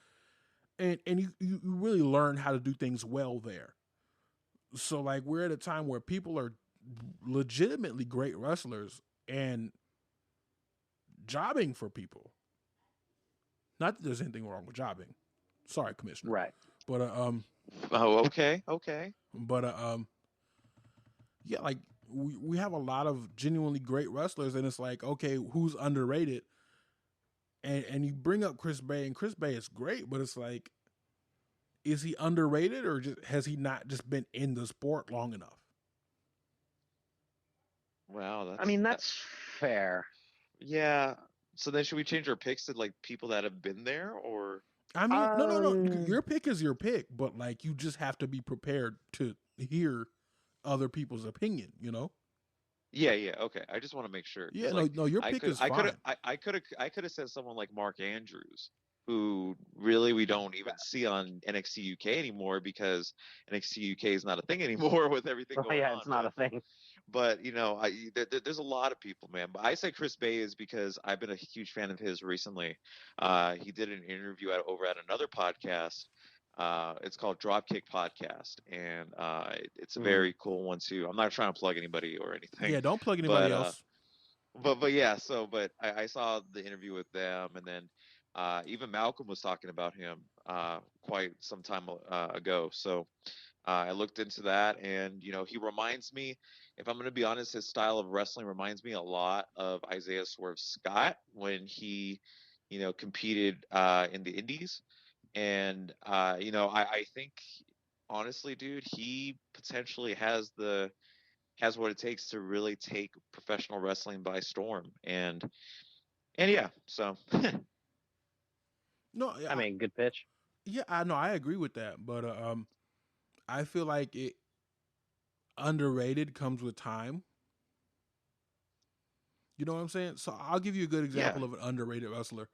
Speaker 1: And you really learn how to do things well there. So like we're at a time where people are legitimately great wrestlers and jobbing for people. Not that there's anything wrong with jobbing. Sorry, Commissioner.
Speaker 2: Right.
Speaker 1: But
Speaker 3: Oh, okay.
Speaker 1: but yeah, like we have a lot of genuinely great wrestlers, and it's like, okay, who's underrated? And you bring up Chris Bay, and Chris Bay is great, but it's like, is he underrated, or has he not just been in the sport long enough?
Speaker 3: Wow,
Speaker 2: I mean, that's fair.
Speaker 3: yeah. So then should we change our picks to like people that have been there, or
Speaker 1: I mean, no. Your pick is your pick, but like you just have to be prepared to hear other people's opinion.
Speaker 3: Yeah, okay. I just want to make sure
Speaker 1: Yeah,
Speaker 3: because like
Speaker 1: no. Your pick is fine.
Speaker 3: I could have said someone like Mark Andrews, who really we don't even see on NXT UK anymore because NXT UK is not a thing anymore with everything going
Speaker 2: Yeah,
Speaker 3: on.
Speaker 2: it's not a thing.
Speaker 3: But there's a lot of people, man. But I say Chris Bay is because I've been a huge fan of his recently. He did an interview over at another podcast. It's called Dropkick Podcast, and it's a very cool one too. I'm not trying to plug anybody or anything.
Speaker 1: Yeah, don't plug anybody
Speaker 3: but,
Speaker 1: else.
Speaker 3: But yeah. So, but I saw the interview with them, and then even Malcolm was talking about him quite some time ago. So I looked into that, and he reminds me, if I'm going to be honest, his style of wrestling reminds me a lot of Isaiah Swerve Scott when he, competed in the Indies, and I think honestly, dude, he potentially has what it takes to really take professional wrestling by storm, and yeah, so.
Speaker 1: No,
Speaker 2: I mean, good pitch.
Speaker 1: Yeah, I know. I agree with that, but I feel like it underrated comes with time. You know what I'm saying? So I'll give you a good example of an underrated wrestler.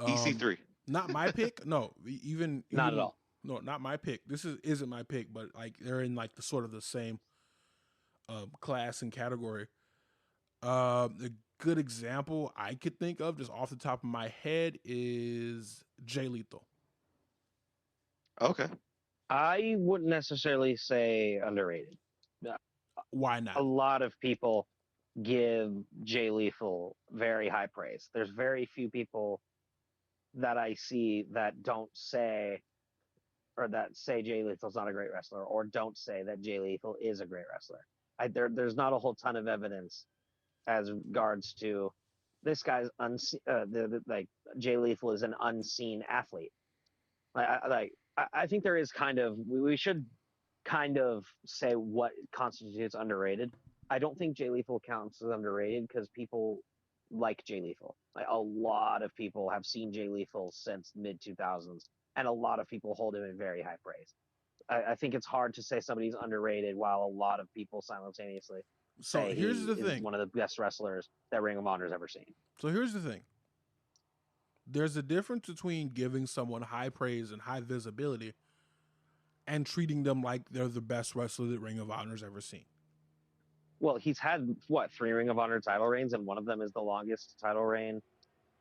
Speaker 3: EC3.
Speaker 1: Not my pick. No, even
Speaker 2: Not at all.
Speaker 1: No, not my pick. This isn't my pick, but like they're in like the sort of the same class and category. A good example I could think of just off the top of my head is Jay Lethal.
Speaker 3: Okay.
Speaker 2: I wouldn't necessarily say underrated.
Speaker 1: Why not?
Speaker 2: A lot of people give Jay Lethal very high praise. There's very few people that I see that don't say, or that say Jay Lethal's not a great wrestler, or don't say that Jay Lethal is a great wrestler. There's not a whole ton of evidence as regards to this guy's like Jay Lethal is an unseen athlete. I think there is kind of we should kind of say what constitutes underrated. I don't think Jay Lethal counts as underrated because people like Jay Lethal. Like a lot of people have seen Jay Lethal since mid 2000s, and a lot of people hold him in very high praise. I think it's hard to say somebody's underrated while a lot of people simultaneously say
Speaker 1: here's the
Speaker 2: he
Speaker 1: thing.
Speaker 2: is one of the best wrestlers that Ring of Honor's ever seen.
Speaker 1: So here's the thing. There's a difference between giving someone high praise and high visibility and treating them like they're the best wrestler that Ring of Honor's ever seen.
Speaker 2: Well, he's had, 3 Ring of Honor title reigns, and one of them is the longest title reign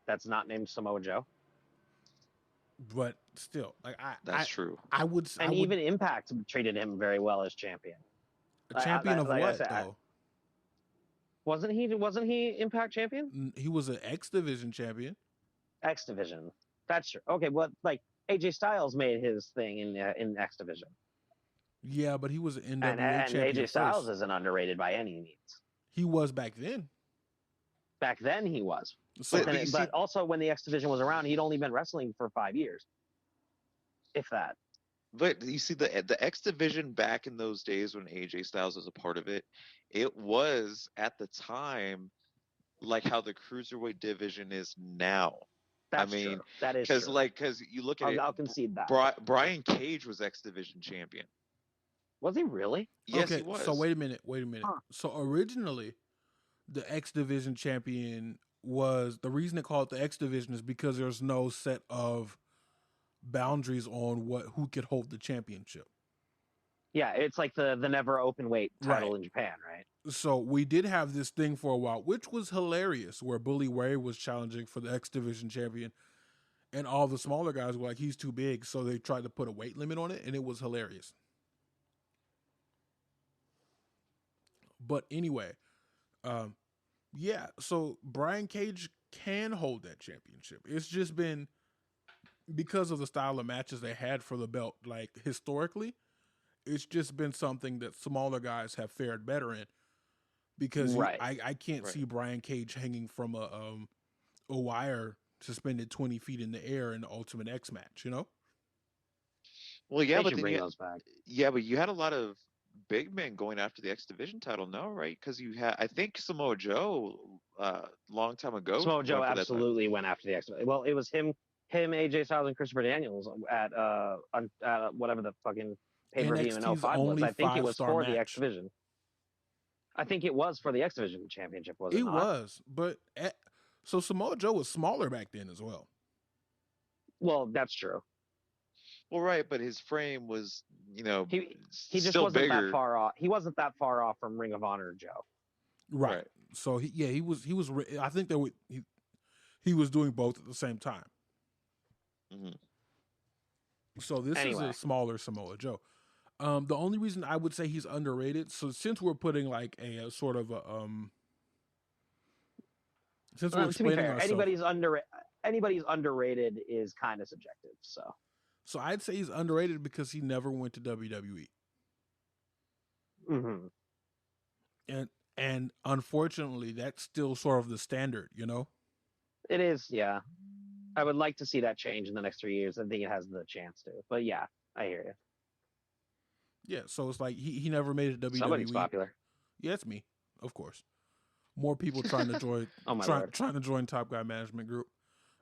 Speaker 2: that's not named Samoa Joe.
Speaker 1: But still, like
Speaker 3: that's true.
Speaker 1: I would,
Speaker 2: even Impact treated him very well as champion.
Speaker 1: A champion of what, though?
Speaker 2: Wasn't he Impact champion?
Speaker 1: He was an X Division champion.
Speaker 2: X Division. That's true. Okay, well, like AJ Styles made his thing in X Division.
Speaker 1: Yeah, but he was an NWA
Speaker 2: and
Speaker 1: champion.
Speaker 2: AJ Styles isn't underrated by any means.
Speaker 1: He was back then.
Speaker 2: Back then he was.
Speaker 1: So,
Speaker 2: but also when the X Division was around, he'd only been wrestling for 5 years, if that.
Speaker 3: But you see, the X Division back in those days when AJ Styles was a part of it, it was at the time like how the cruiserweight division is now.
Speaker 2: That's true. That is true.
Speaker 3: Because you look at
Speaker 2: I'll concede that.
Speaker 3: Brian Cage was X Division champion.
Speaker 2: Was he really?
Speaker 3: Yes,
Speaker 1: okay,
Speaker 3: he was.
Speaker 1: So wait a minute.
Speaker 2: Huh.
Speaker 1: So originally, the X Division champion was the reason they call it the X division is because there's no set of boundaries on who could hold the championship.
Speaker 2: Yeah, it's like the never open weight title
Speaker 1: Right.
Speaker 2: in Japan, right?
Speaker 1: So we did have this thing for a while, which was hilarious, where Bully Ray was challenging for the X Division champion, and all the smaller guys were like, he's too big, so they tried to put a weight limit on it, and it was hilarious. But anyway, yeah, so Brian Cage can hold that championship. It's just been because of the style of matches they had for the belt, like historically, it's just been something that smaller guys have fared better in. Because
Speaker 2: Right.
Speaker 1: I can't see Brian Cage hanging from a wire suspended 20 feet in the air in the Ultimate X match, you know?
Speaker 3: Well, yeah,
Speaker 2: They
Speaker 3: but
Speaker 2: should
Speaker 3: then
Speaker 2: bring those back.
Speaker 3: yeah, but you had a lot of big men going after the X Division title, no, right? Because you had, I think Samoa Joe, long time ago,
Speaker 2: Samoa Joe
Speaker 3: went for that title.
Speaker 2: absolutely went after the X. Well, it was him, AJ Styles, and Christopher Daniels at whatever the fucking pay-per-view in
Speaker 1: NXT's
Speaker 2: 05 was.
Speaker 1: only
Speaker 2: I think it was
Speaker 1: 5-star
Speaker 2: for the
Speaker 1: match.
Speaker 2: X Division. I think it was for the X Division championship, was it?
Speaker 1: It
Speaker 2: not?
Speaker 1: was, but so Samoa Joe was smaller back then as well.
Speaker 2: Well, that's true.
Speaker 3: Well, right, but his frame was,
Speaker 2: He just
Speaker 3: still
Speaker 2: wasn't
Speaker 3: bigger.
Speaker 2: that far off. He wasn't that far off from Ring of Honor Joe.
Speaker 1: Right. So he was. I think that he was doing both at the same time.
Speaker 3: Mm-hmm.
Speaker 1: So this is a smaller Samoa Joe. The only reason I would say he's underrated, so since we're putting like a sort of a since we're
Speaker 2: to be fair,
Speaker 1: ourselves,
Speaker 2: anybody's underrated is kind of subjective.
Speaker 1: So I'd say he's underrated because he never went to WWE.
Speaker 2: Mm-hmm.
Speaker 1: And unfortunately, that's still sort of the standard, you know?
Speaker 2: It is, yeah. I would like to see that change in the next 3 years. I think it has the chance to. But yeah, I hear you.
Speaker 1: Yeah, so it's like he never made it WWE.
Speaker 2: Somebody's popular.
Speaker 1: Yeah, it's me, of course. More people trying to join trying to join Top Guy Management Group.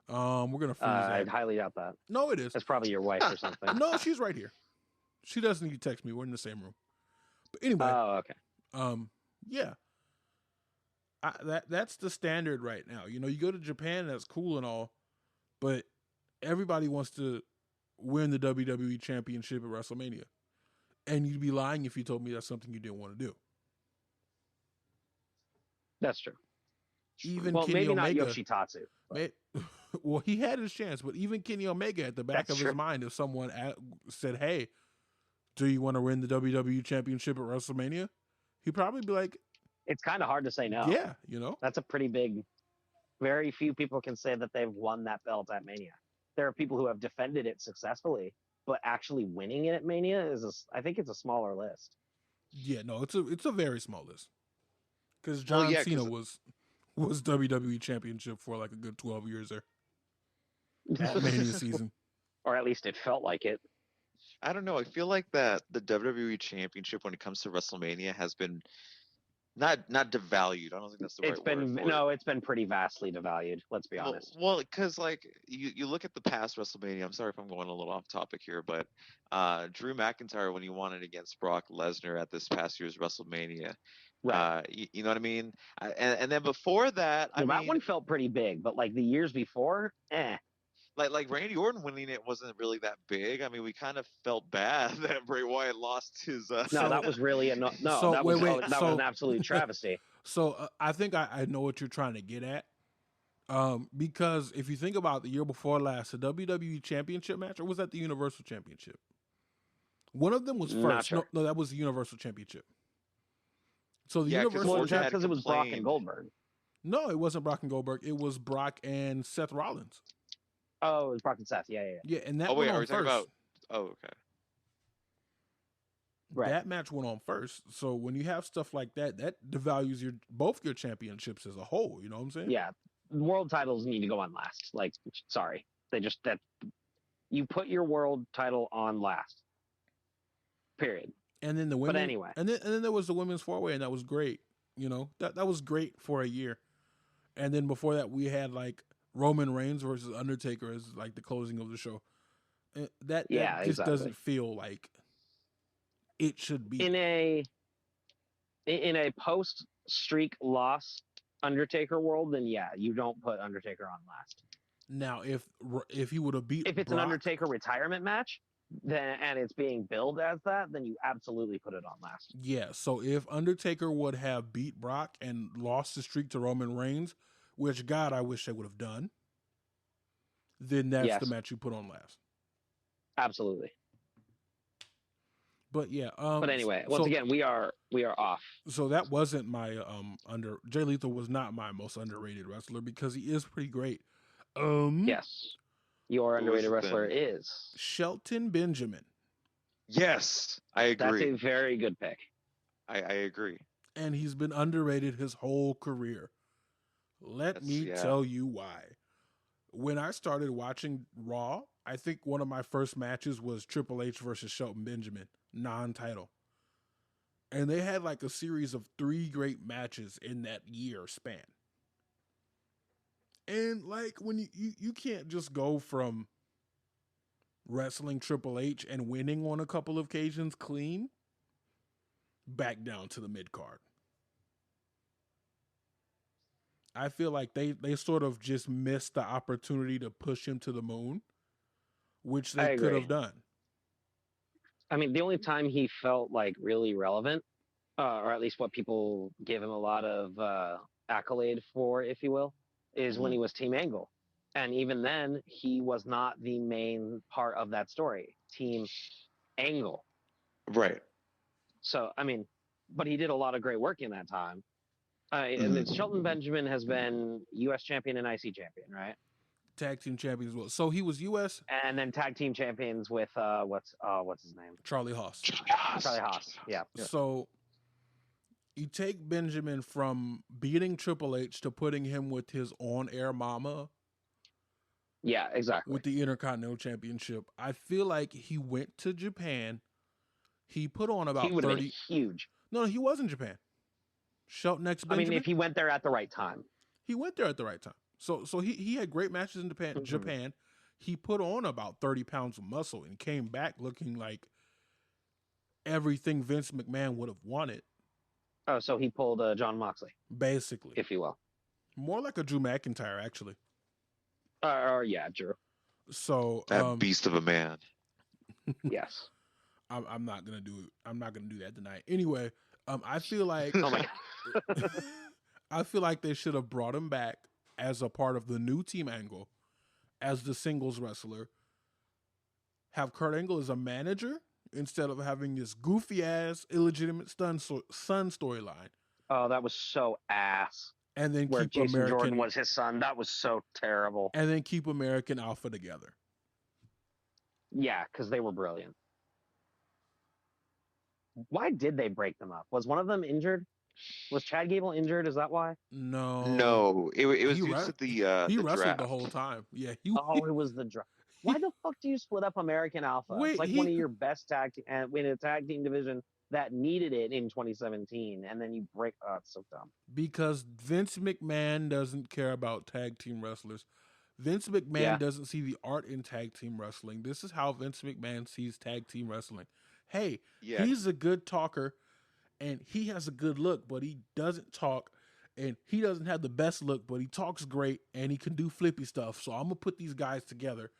Speaker 1: We're gonna freeze that.
Speaker 2: I highly doubt that.
Speaker 1: No, it is.
Speaker 2: That's probably your wife or something.
Speaker 1: No, she's right here. She doesn't need to text me. We're in the same room. But anyway.
Speaker 2: Oh, okay.
Speaker 1: Yeah. That's the standard right now. You know, you go to Japan, that's cool and all, but everybody wants to win the WWE Championship at WrestleMania. And you'd be lying if you told me that's something you didn't want to do.
Speaker 2: That's true.
Speaker 1: Even
Speaker 2: well,
Speaker 1: Kenny
Speaker 2: maybe
Speaker 1: Omega,
Speaker 2: not Yoshitatsu.
Speaker 1: Well, he had his chance, but even Kenny Omega at the back of his mind, if someone said, hey, do you want to win the WWE Championship at WrestleMania? He'd probably be like,
Speaker 2: it's kind of hard to say no.
Speaker 1: Yeah, you know?
Speaker 2: That's a pretty big, very few people can say that they've won that belt at Mania. There are people who have defended it successfully, but actually winning it at Mania I think it's a smaller list.
Speaker 1: Yeah, no, it's a very small list. Because John Cena was WWE Championship for like a good 12 years there. At Mania season.
Speaker 2: Or at least it felt like it.
Speaker 3: I don't know. I feel like that the WWE Championship, when it comes to WrestleMania, has been not devalued. I don't think that's the right word.
Speaker 2: It's been pretty vastly devalued. Let's be honest.
Speaker 3: Well, because like you look at the past WrestleMania. I'm sorry if I'm going a little off topic here, but Drew McIntyre, when he won it against Brock Lesnar at this past year's WrestleMania,
Speaker 2: right?
Speaker 3: You know what I mean? And then before that,
Speaker 2: that one felt pretty big, but like the years before,
Speaker 3: Like Randy Orton winning it wasn't really that big. I mean, we kind of felt bad that Bray Wyatt lost his.
Speaker 2: No, that was really that was an absolute travesty.
Speaker 1: So I think I know what you're trying to get at. Because if you think about the year before last, the WWE Championship match, or was that the Universal Championship? One of them was first. Sure. No, that was the Universal Championship. So the Universal Championship,
Speaker 2: because it was Brock and Goldberg.
Speaker 1: No, it wasn't Brock and Goldberg. It was Brock and Seth Rollins.
Speaker 2: Oh, it was Brock and Seth. Yeah.
Speaker 1: Yeah, and that went on first.
Speaker 3: Okay.
Speaker 2: Right.
Speaker 1: That match went on first. So when you have stuff like that, that devalues both your championships as a whole. You know what I'm saying?
Speaker 2: Yeah. World titles need to go on last. Like, sorry. You put your world title on last. Period.
Speaker 1: And then the women.
Speaker 2: But anyway.
Speaker 1: And then there was the women's 4-way, and that was great. You know, that was great for a year. And then before that, we had like Roman Reigns versus Undertaker as like the closing of the show. That just doesn't feel like it should be.
Speaker 2: In a post streak loss Undertaker world, then yeah, you don't put Undertaker on last.
Speaker 1: Now, if he would have beat
Speaker 2: If it's
Speaker 1: Brock,
Speaker 2: an Undertaker retirement match, then and it's being billed as that, then you absolutely put it on last.
Speaker 1: yeah. So if Undertaker would have beat Brock and lost the streak to Roman Reigns, which God, I wish they would have done, then that's the
Speaker 2: Yes.
Speaker 1: match you put on last.
Speaker 2: Absolutely.
Speaker 1: But yeah.
Speaker 2: But anyway, once again, we are off.
Speaker 1: So that wasn't my Jay Lethal was not my most underrated wrestler because he is pretty great.
Speaker 2: Yes. Your underrated wrestler is
Speaker 1: Shelton Benjamin.
Speaker 3: Yes, I agree.
Speaker 2: That's a very good pick.
Speaker 3: I agree.
Speaker 1: And he's been underrated his whole career. Let me tell you why. When I started watching Raw, I think one of my first matches was Triple H versus Shelton Benjamin, non-title. And they had like a series of 3 great matches in that year span. And like when you can't just go from wrestling Triple H and winning on a couple of occasions clean back down to the mid card. I feel like they sort of just missed the opportunity to push him to the moon, which they could have done.
Speaker 2: I mean, the only time he felt like really relevant, or at least what people give him a lot of accolade for, if you will, is when he was Team Angle. And even then, he was not the main part of that story. Team Angle.
Speaker 3: Right.
Speaker 2: So, I mean, but he did a lot of great work in that time. And Shelton Benjamin has been U.S. champion and IC champion, right?
Speaker 1: Tag team champion as well. So he was U.S.
Speaker 2: and then tag team champions with what's his name?
Speaker 1: Charlie Haas.
Speaker 2: Charlie Haas. Yeah.
Speaker 1: So you take Benjamin from beating Triple H to putting him with his on-air mama.
Speaker 2: Yeah, exactly.
Speaker 1: With the Intercontinental Championship. I feel like he went to Japan. He put on about 30.
Speaker 2: He would have been huge.
Speaker 1: No, he was in Japan. Shelton X Benjamin.
Speaker 2: I mean, if he went there at the right time.
Speaker 1: He went there at the right time. So he had great matches in Japan. He put on about 30 pounds of muscle and came back looking like everything Vince McMahon would have wanted.
Speaker 2: Oh, so he pulled John Moxley.
Speaker 1: Basically.
Speaker 2: If you will.
Speaker 1: More like a Drew McIntyre, actually.
Speaker 2: Yeah, Drew.
Speaker 1: So
Speaker 3: that beast of a man.
Speaker 2: Yes.
Speaker 1: I'm not gonna do that tonight. Anyway, I feel like
Speaker 2: oh my God.
Speaker 1: I feel like they should have brought him back as a part of the new Team Angle, as the singles wrestler. Have Kurt Angle as a manager instead of having this goofy ass illegitimate son storyline.
Speaker 2: Oh, that was so ass.
Speaker 1: And then
Speaker 2: where
Speaker 1: keep
Speaker 2: Jason
Speaker 1: American
Speaker 2: Jordan was his son. That was so terrible.
Speaker 1: And then keep American Alpha together.
Speaker 2: Yeah, because they were brilliant. Why did they break them up? Was one of them injured? Was Chad Gable injured? Is that why?
Speaker 3: No. It was due to
Speaker 1: he wrestled
Speaker 3: draft.
Speaker 1: the whole time. Yeah.
Speaker 2: It was the draft. Why the fuck do you split up American Alpha?
Speaker 1: Wait,
Speaker 2: it's like one of your best tag team, and in a tag team division that needed it in 2017, and then you break. Oh, it's so dumb.
Speaker 1: Because Vince McMahon doesn't care about tag team wrestlers. Vince McMahon doesn't see the art in tag team wrestling. This is how Vince McMahon sees tag team wrestling. Hey, he's a good talker, and he has a good look, but he doesn't talk, and he doesn't have the best look, but he talks great, and he can do flippy stuff. So I'm gonna put these guys together,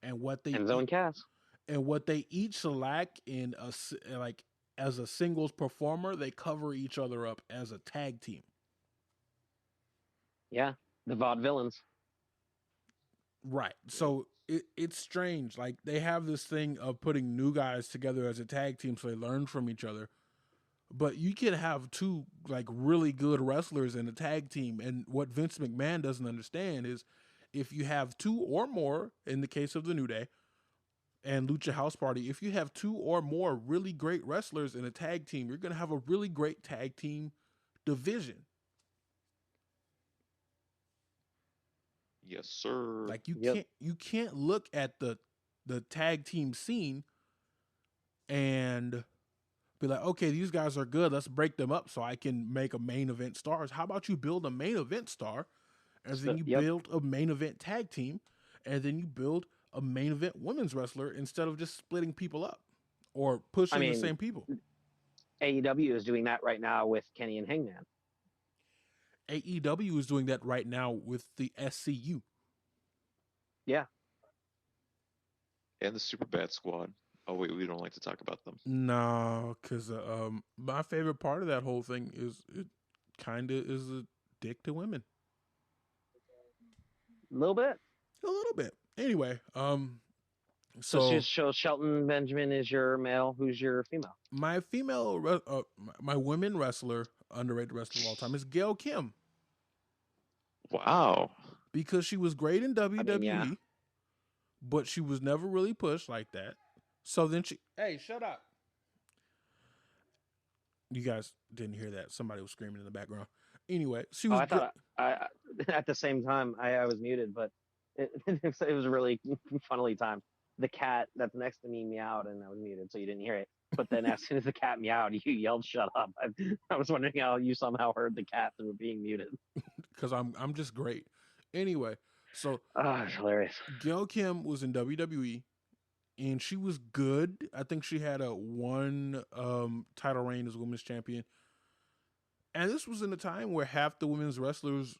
Speaker 1: and what they each lack in as a singles performer, they cover each other up as a tag team.
Speaker 2: Yeah, the vaudevillains.
Speaker 1: Right. So it's strange. Like they have this thing of putting new guys together as a tag team so they learn from each other. But you can have 2 like really good wrestlers in a tag team. And what Vince McMahon doesn't understand is if you have 2 or more, in the case of the New Day and Lucha House Party, if you have 2 or more really great wrestlers in a tag team, you're going to have a really great tag team division.
Speaker 3: Yes, sir.
Speaker 1: Like you can't look at the tag team scene and be like, okay, these guys are good. Let's break them up so I can make a main event stars. How about you build a main event star, and then you build a main event tag team, and then you build a main event women's wrestler instead of just splitting people up or pushing the same people.
Speaker 2: AEW is doing that right now with Kenny and Hangman.
Speaker 1: AEW is doing that right now with the SCU.
Speaker 2: Yeah.
Speaker 3: And the Super Bad Squad. Oh wait, we don't like to talk about them.
Speaker 1: No, because my favorite part of that whole thing is it kind of is a dick to women.
Speaker 2: A little bit.
Speaker 1: A little bit. Anyway,
Speaker 2: So
Speaker 1: so
Speaker 2: Shelton Benjamin is your male. Who's your female?
Speaker 1: my my women wrestler, underrated wrestler of all time, is Gail Kim,
Speaker 3: Wow.
Speaker 1: because she was great in WWE,
Speaker 2: yeah.
Speaker 1: but she was never really pushed like that. So then hey, shut up. You guys didn't hear that. Somebody was screaming in the background. Anyway, she was
Speaker 2: I
Speaker 1: good.
Speaker 2: thought at the same time I was muted, but it was really funnily timed. The cat that's next to me meowed, and I was muted, so you didn't hear it. But then as soon as the cat meowed, you yelled "shut up." I was wondering how you somehow heard the cat through being muted.
Speaker 1: Because I'm just great. Anyway, so
Speaker 2: It's hilarious.
Speaker 1: Gail Kim was in WWE and she was good. I think she had a one title reign as women's champion. And this was in a time where half the women's wrestlers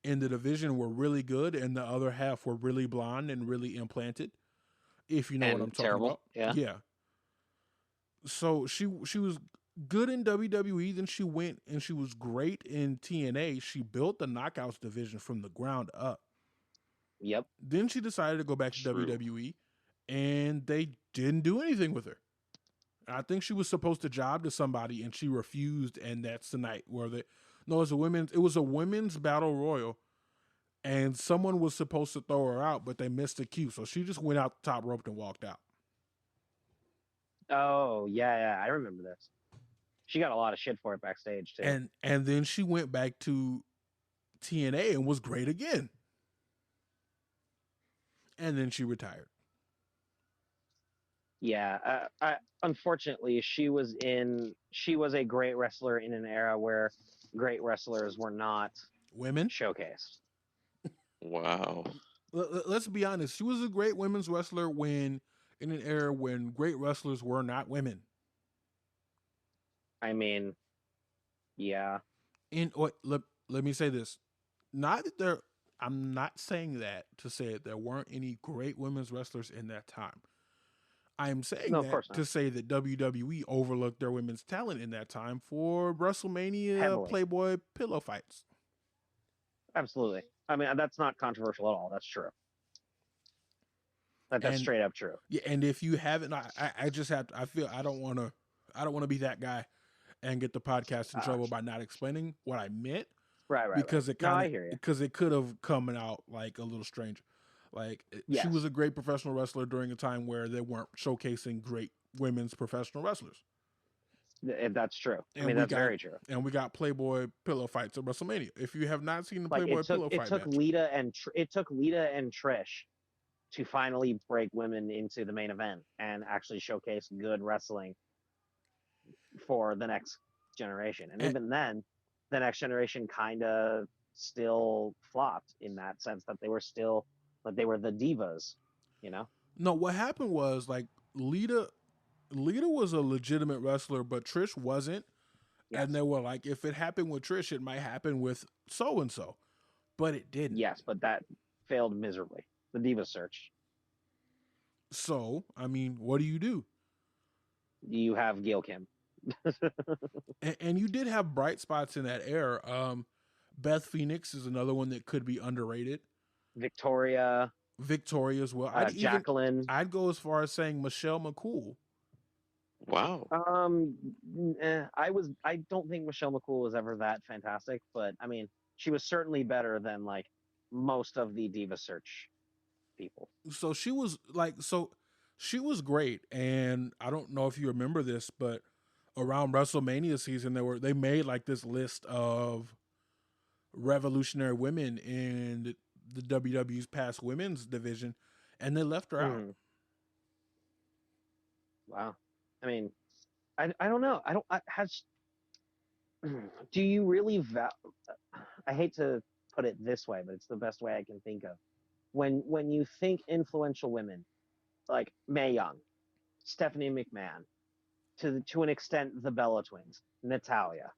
Speaker 1: in the division were really good and the other half were really blonde and really implanted. If you know what I'm talking
Speaker 2: terrible.
Speaker 1: about.
Speaker 2: Yeah.
Speaker 1: So she was good in WWE, then she went and she was great in TNA. She built the Knockouts division from the ground up.
Speaker 2: Yep.
Speaker 1: Then she decided to go back to
Speaker 3: True.
Speaker 1: WWE, and they didn't do anything with her. I think she was supposed to job to somebody, and she refused. And that's the night where it was a women's battle royal, and someone was supposed to throw her out, but they missed the cue, so she just went out the top rope and walked out.
Speaker 2: Oh yeah, I remember this. She got a lot of shit for it backstage too.
Speaker 1: And then she went back to TNA and was great again. And then she retired.
Speaker 2: Yeah, unfortunately, she was a great wrestler in an era where great wrestlers were not
Speaker 1: Women
Speaker 2: showcased.
Speaker 3: Wow.
Speaker 1: Let's be honest. She was a great women's wrestler in an era when great wrestlers were not women.
Speaker 2: I mean, yeah.
Speaker 1: Let me say this. Not that there. I'm not saying that to say that there weren't any great women's wrestlers in that time. I am saying that to say that WWE overlooked their women's talent in that time for WrestleMania
Speaker 2: Heavily.
Speaker 1: Playboy pillow fights.
Speaker 2: Absolutely. I mean, that's not controversial at all. That's true. That's straight up true.
Speaker 1: Yeah, and if you haven't, I just have to. I feel I don't want to be that guy and get the podcast in trouble by not explaining what I meant.
Speaker 2: Right.
Speaker 1: Because it kind
Speaker 2: of
Speaker 1: because it could have come out like a little strange. Like she was a great professional wrestler during a time where they weren't showcasing great women's professional wrestlers.
Speaker 2: That's true.
Speaker 1: And that's very true. And we got Playboy pillow fights at WrestleMania. If you have not seen the Playboy pillow fight,
Speaker 2: it took Lita and Trish to finally break women into the main event and actually showcase good wrestling for the next generation. And even then, the next generation kind of still flopped in that sense that they were still. But they were the divas, you know?
Speaker 1: No, what happened was like Lita was a legitimate wrestler, but Trish wasn't. Yes. And they were like, if it happened with Trish, it might happen with so-and-so. But it didn't.
Speaker 2: Yes, but that failed miserably. The diva search.
Speaker 1: So, I mean, what do?
Speaker 2: You have Gail Kim.
Speaker 1: and you did have bright spots in that era. Beth Phoenix is another one that could be underrated.
Speaker 2: Victoria
Speaker 1: as well.
Speaker 2: Jacqueline.
Speaker 1: I'd go as far as saying Michelle McCool.
Speaker 3: Wow.
Speaker 2: I don't think Michelle McCool was ever that fantastic, but I mean, she was certainly better than like most of the Diva Search people.
Speaker 1: So she was great, and I don't know if you remember this, but around WrestleMania season, they made like this list of revolutionary women in the WWE's past women's division, and they left her out.
Speaker 2: Wow. I mean, I don't know. Do you really I hate to put it this way, but it's the best way I can think of. When you think influential women, like Mae Young, Stephanie McMahon, to an extent the Bella Twins, Natalya,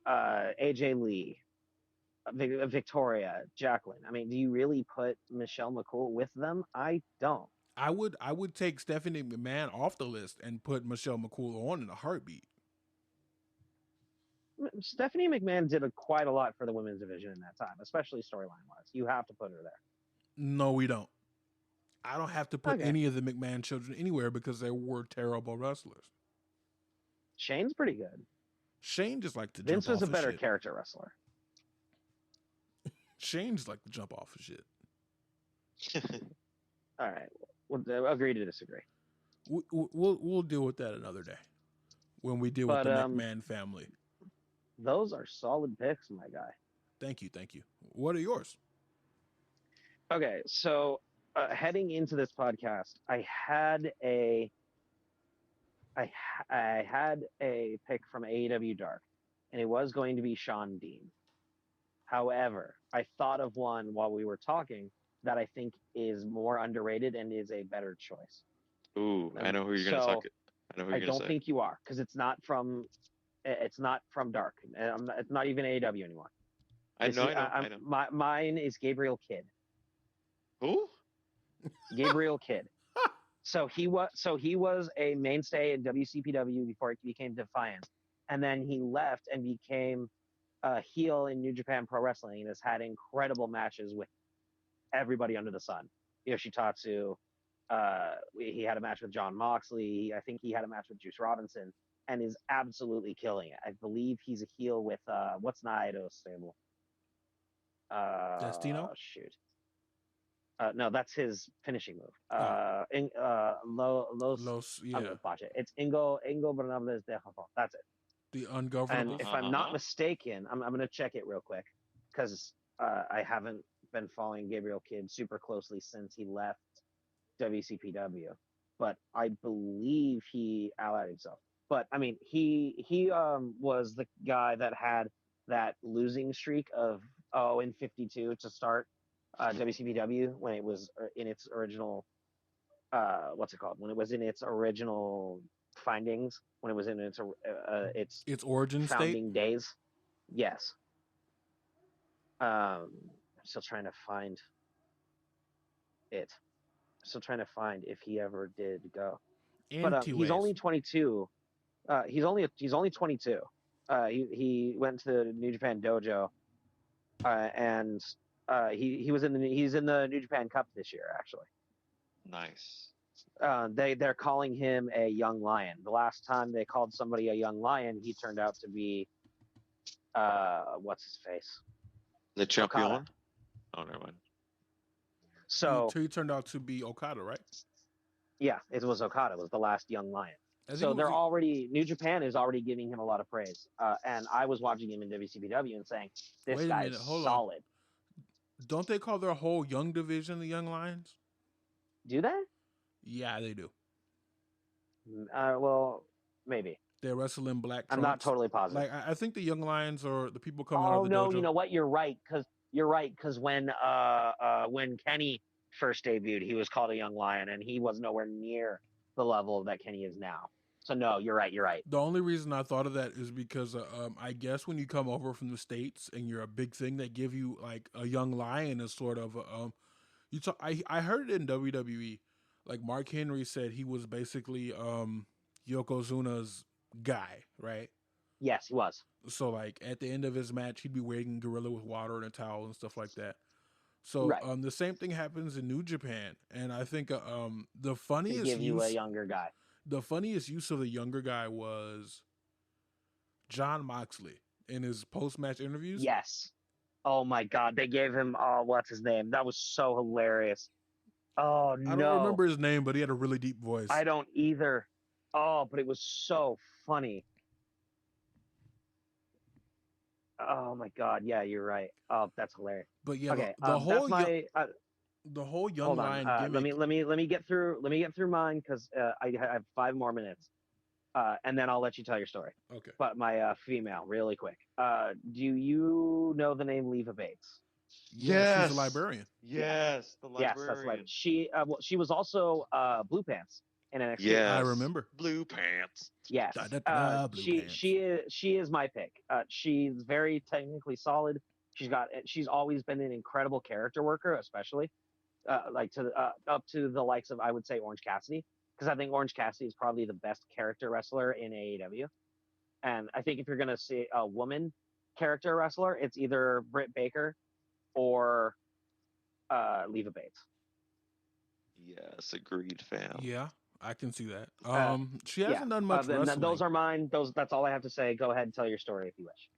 Speaker 2: AJ Lee, Victoria, Jacqueline. I mean, do you really put Michelle McCool with them? I don't.
Speaker 1: I would take Stephanie McMahon off the list and put Michelle McCool on in a heartbeat.
Speaker 2: Stephanie McMahon did quite a lot for the women's division in that time, especially storyline wise. You have to put her there.
Speaker 1: No, we don't. I don't have to put
Speaker 2: Okay.
Speaker 1: any of the McMahon children anywhere because they were terrible wrestlers.
Speaker 2: Shane's pretty good.
Speaker 1: Shane just like to
Speaker 2: Vince
Speaker 1: jump
Speaker 2: was
Speaker 1: off
Speaker 2: a better
Speaker 1: shit.
Speaker 2: character wrestler.
Speaker 1: Shane just like to jump off of shit.
Speaker 2: All right, we'll agree to disagree.
Speaker 1: We'll deal with that another day when we deal with the McMahon family.
Speaker 2: Those are solid picks, my guy.
Speaker 1: Thank you. What are yours?
Speaker 2: Okay, so heading into this podcast, I had a pick from AEW Dark, and it was going to be Sean Dean. However, I thought of one while we were talking that I think is more underrated and is a better choice.
Speaker 3: Ooh, I know who you're gonna talk.
Speaker 2: I don't think you are, because it's not from Dark. It's not even AEW anymore.
Speaker 3: I know.
Speaker 2: Mine is Gabriel Kidd.
Speaker 3: Who?
Speaker 2: Gabriel Kidd. So he was a mainstay in WCPW before it became Defiant, and then he left and became a heel in New Japan Pro Wrestling and has had incredible matches with everybody under the sun. Yoshitatsu. He had a match with John Moxley. I think he had a match with Juice Robinson, and is absolutely killing it. I believe he's a heel with what's Naito's stable?
Speaker 1: Destino?
Speaker 2: Shoot. No, that's his finishing move.
Speaker 1: Los,
Speaker 2: I'm gonna botch it. It's Ingo Bernables de Japón. That's it.
Speaker 1: The ungovernable.
Speaker 2: And if I'm not mistaken, I'm gonna check it real quick because I haven't been following Gabriel Kidd super closely since he left WCPW, but I believe he allied himself. But I mean, he was the guy that had that losing streak of 0-52 to start WCPW when it was in its original what's it called? When it was in its original findings, when it was in its
Speaker 1: origin
Speaker 2: founding
Speaker 1: state
Speaker 2: days. Yes. I'm still trying to find it. Still trying to find if he ever did go. But he's only 22. He's only 22. He went to the New Japan Dojo, and he's in the New Japan Cup this year actually.
Speaker 3: Nice.
Speaker 2: They're calling him a young lion. The last time they called somebody a young lion, he turned out to be what's his face?
Speaker 3: The champion.
Speaker 2: Okada.
Speaker 3: Oh, never mind.
Speaker 2: So
Speaker 1: he turned out to be Okada, right?
Speaker 2: Yeah, it was Okada. Was the last young lion. So New Japan is already giving him a lot of praise. And I was watching him in WCPW and saying, this guy is solid.
Speaker 1: Don't they call their whole young division the Young Lions?
Speaker 2: Do they?
Speaker 1: Yeah, they do.
Speaker 2: Well, maybe.
Speaker 1: They wrestle in black trunks.
Speaker 2: I'm not totally positive.
Speaker 1: Like I think the Young Lions are the people coming out of the
Speaker 2: dojo.
Speaker 1: dojo.
Speaker 2: You know what? You're right. Because when Kenny first debuted, he was called a young lion, and he was nowhere near the level that Kenny is now. So no, you're right. The
Speaker 1: only reason I thought of that is because I guess when you come over from the States and you're a big thing, they give you like a young lion as sort of I heard it in WWE. Like Mark Henry said he was basically Yokozuna's guy, right?
Speaker 2: Yes, he was.
Speaker 1: So like at the end of his match, he'd be waiting Gorilla with water and a towel and stuff like that. So the same thing happens in New Japan, and I think the funniest
Speaker 2: give you a younger guy.
Speaker 1: The funniest use of the younger guy was John Moxley in his post-match interviews.
Speaker 2: Yes. Oh my God, they gave him what's his name? That was so hilarious. Oh no,
Speaker 1: I don't remember his name, but he had a really deep voice.
Speaker 2: I don't either. Oh, but it was so funny. Oh my God, yeah, you're right. Oh, that's hilarious.
Speaker 1: But yeah,
Speaker 2: okay,
Speaker 1: the whole young lion gimmick.
Speaker 2: Let me get through mine because I have 5 more minutes, and then I'll let you tell your story.
Speaker 1: Okay.
Speaker 2: But my female, really quick. Do you know the name Leva Bates?
Speaker 1: Yes, she's a librarian.
Speaker 3: Yes, the librarian.
Speaker 2: Yes, that's right. She was also Blue Pants in NXT.
Speaker 3: Yes,
Speaker 1: I remember
Speaker 3: Blue Pants.
Speaker 2: Yes,
Speaker 1: Blue Pants.
Speaker 2: she is my pick. She's very technically solid. She's always been an incredible character worker, especially like up to the likes of, I would say, Orange Cassidy, because I think Orange Cassidy is probably the best character wrestler in AEW. And I think if you're gonna see a woman character wrestler, it's either Britt Baker or Leva Bates.
Speaker 3: Yes, agreed, fam.
Speaker 1: Yeah, I can see that. She
Speaker 2: Yeah,
Speaker 1: hasn't done much wrestling.
Speaker 2: those are mine. That's all I have to say. Go ahead and tell your story if you wish.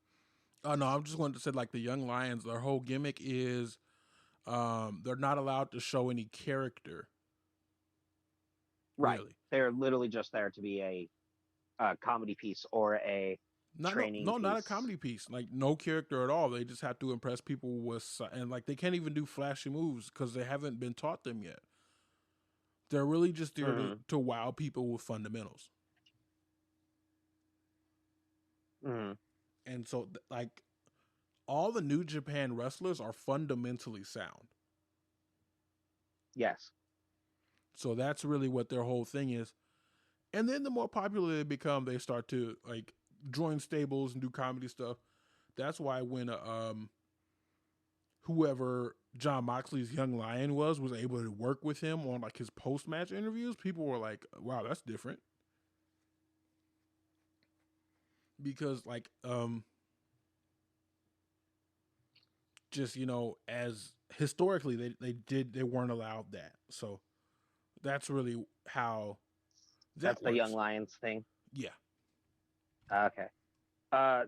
Speaker 1: Oh no, I'm just going to say like the Young Lions. Their whole gimmick is they're not allowed to show any character.
Speaker 2: Right.
Speaker 1: Really.
Speaker 2: They're literally just there to be a comedy piece or a training piece.
Speaker 1: Not a comedy piece. Like no character at all. They just have to impress people with, and like they can't even do flashy moves because they haven't been taught them yet. They're really just there to wow people with fundamentals. And so, like, all the New Japan wrestlers are fundamentally sound.
Speaker 2: Yes.
Speaker 1: So that's really what their whole thing is. And then the more popular they become, they start to like join stables and do comedy stuff. That's why when whoever John Moxley's Young Lion was able to work with him on like his post-match interviews, people were like, wow, that's different. Because like just, you know, as historically they weren't allowed that. So that's really how
Speaker 2: that's the Young Lions thing.
Speaker 1: Yeah.
Speaker 2: Okay.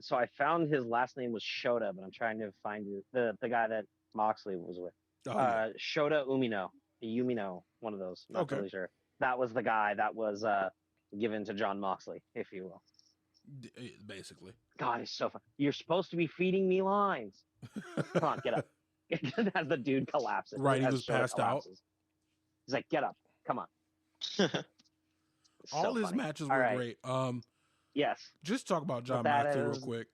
Speaker 2: So I found his last name was Shota, but I'm trying to find the guy that Moxley was with. Shota Umino, one of those. Not really sure. That was the guy that was given to John Moxley, if you will.
Speaker 1: Basically.
Speaker 2: God, he's so fun. You're supposed to be feeding me lines. Come on, get up. As the dude collapses.
Speaker 1: Right, he was passed out.
Speaker 2: He's like, get up. Come on.
Speaker 1: All his matches were great.
Speaker 2: Yes.
Speaker 1: Just talk about John Moxley real quick.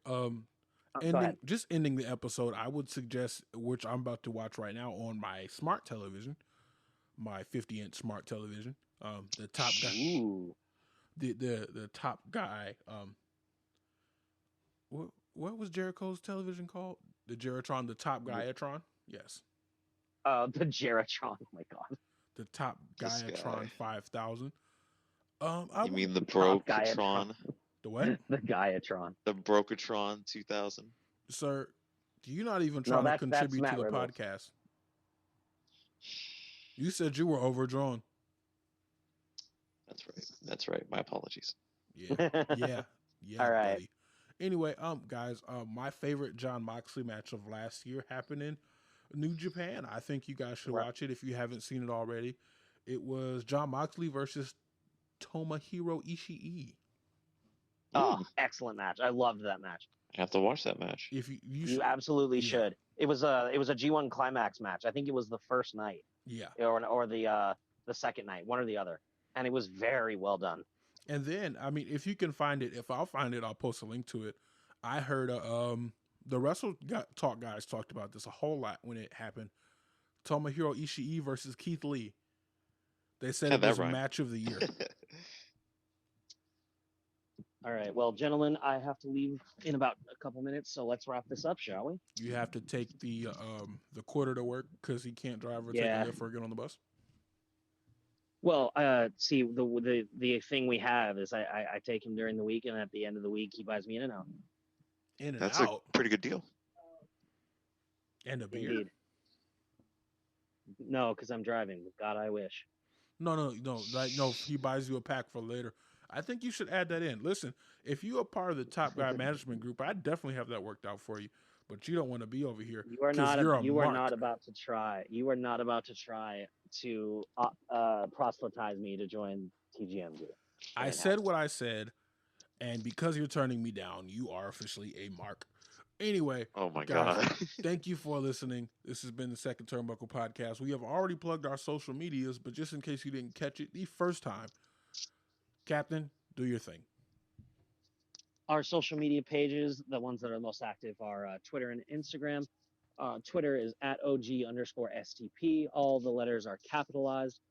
Speaker 1: Ending the episode, I would suggest, which I'm about to watch right now on my smart television, my 50-inch smart television. The top guy.
Speaker 2: Ooh.
Speaker 1: The top guy. What was Jericho's television called? The Jeritron, the Top Guyatron? Yes.
Speaker 2: The Jeritron. Oh my god.
Speaker 1: The Top Guyatron 5000.
Speaker 3: You mean the Brokatron?
Speaker 1: The what?
Speaker 2: The Guyatron.
Speaker 3: The Brokatron 2000.
Speaker 1: Sir, do you not even try to contribute to the podcast? You said you were overdrawn.
Speaker 3: That's right. My apologies.
Speaker 1: Yeah.
Speaker 2: All right.
Speaker 1: Buddy. Anyway, guys, my favorite John Moxley match of last year happened in New Japan. I think you guys should watch it if you haven't seen it already. It was John Moxley versus Tomohiro Ishii.
Speaker 2: Oh, excellent match! I loved that match.
Speaker 3: I have to watch that match.
Speaker 1: If
Speaker 2: you absolutely should. It was a G1 Climax match. I think it was the first night.
Speaker 1: Yeah.
Speaker 2: Or the second night, one or the other, and it was very well done.
Speaker 1: And then, I mean, if you can find it, if I'll find it, I'll post a link to it. I heard the Wrestle Talk guys talked about this a whole lot when it happened. Tomohiro Ishii versus Keith Lee. They said it was match of the year.
Speaker 2: All right. Well, gentlemen, I have to leave in about a couple minutes, so let's wrap this up, shall we?
Speaker 1: You have to take the quarter to work because he can't drive or take a lift or get on the bus?
Speaker 2: Well, see, the thing we have is I take him during the week, and at the end of the week, he buys me In-N-Out.
Speaker 3: That's a pretty good deal.
Speaker 1: And a beer?
Speaker 2: Indeed. No, because I'm driving. God, I wish.
Speaker 1: No. He buys you a pack for later. I think you should add that in. Listen, if you are part of the Top Guy Management Group, I definitely have that worked out for you. But you don't want to be over here.
Speaker 2: You are not. You are not about to try. You are not about to try to proselytize me to join TGMG.
Speaker 1: I said what I said, and because you're turning me down, you are officially a mark. Anyway,
Speaker 3: oh my
Speaker 1: guys,
Speaker 3: God.
Speaker 1: Thank you for listening. This has been the Second Turnbuckle Podcast. We have already plugged our social medias, but just in case you didn't catch it the first time, Captain, do your thing.
Speaker 2: Our social media pages, the ones that are most active, are Twitter and Instagram. Twitter is @OG_STP. All the letters are capitalized.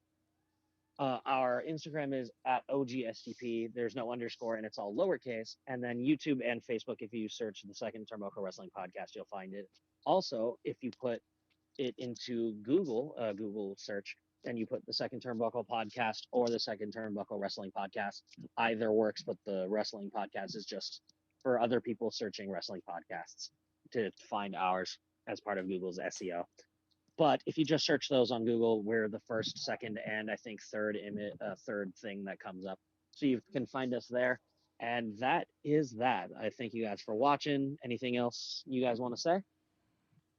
Speaker 2: Our Instagram is at OGSTP. There's no underscore and it's all lowercase. And then YouTube and Facebook, if you search the Second Turnbuckle Wrestling Podcast, you'll find it. Also, if you put it into Google, Google search, and you put the Second Turnbuckle Podcast or the Second Turnbuckle Wrestling Podcast, either works, but the wrestling podcast is just for other people searching wrestling podcasts to find ours as part of Google's SEO. But if you just search those on Google, we're the first, second, and I think third thing that comes up. So you can find us there. And that is that. I thank you guys for watching. Anything else you guys want to say?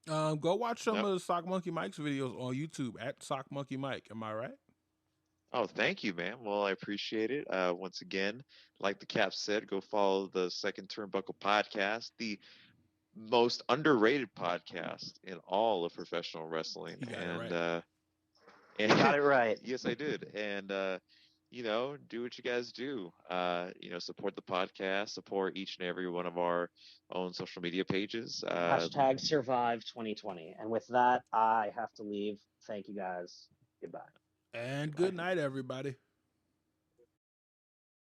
Speaker 1: Go watch some
Speaker 3: Nope.
Speaker 1: of Sock Monkey Mike's videos on YouTube at Sock Monkey Mike. Am I right?
Speaker 3: Oh, thank you, man. Well, I appreciate it. Once again, like the Cap said, go follow the Second Turnbuckle Podcast, the most underrated podcast in all of professional wrestling.
Speaker 1: You got it
Speaker 3: And
Speaker 1: right.
Speaker 3: and
Speaker 2: Got it right.
Speaker 3: yes, I did. And do what you guys do. Support the podcast, support each and every one of our own social media pages.
Speaker 2: Hashtag survive 2020. And with that, I have to leave. Thank you guys. Goodbye.
Speaker 1: And
Speaker 3: Goodbye.
Speaker 1: good night, everybody.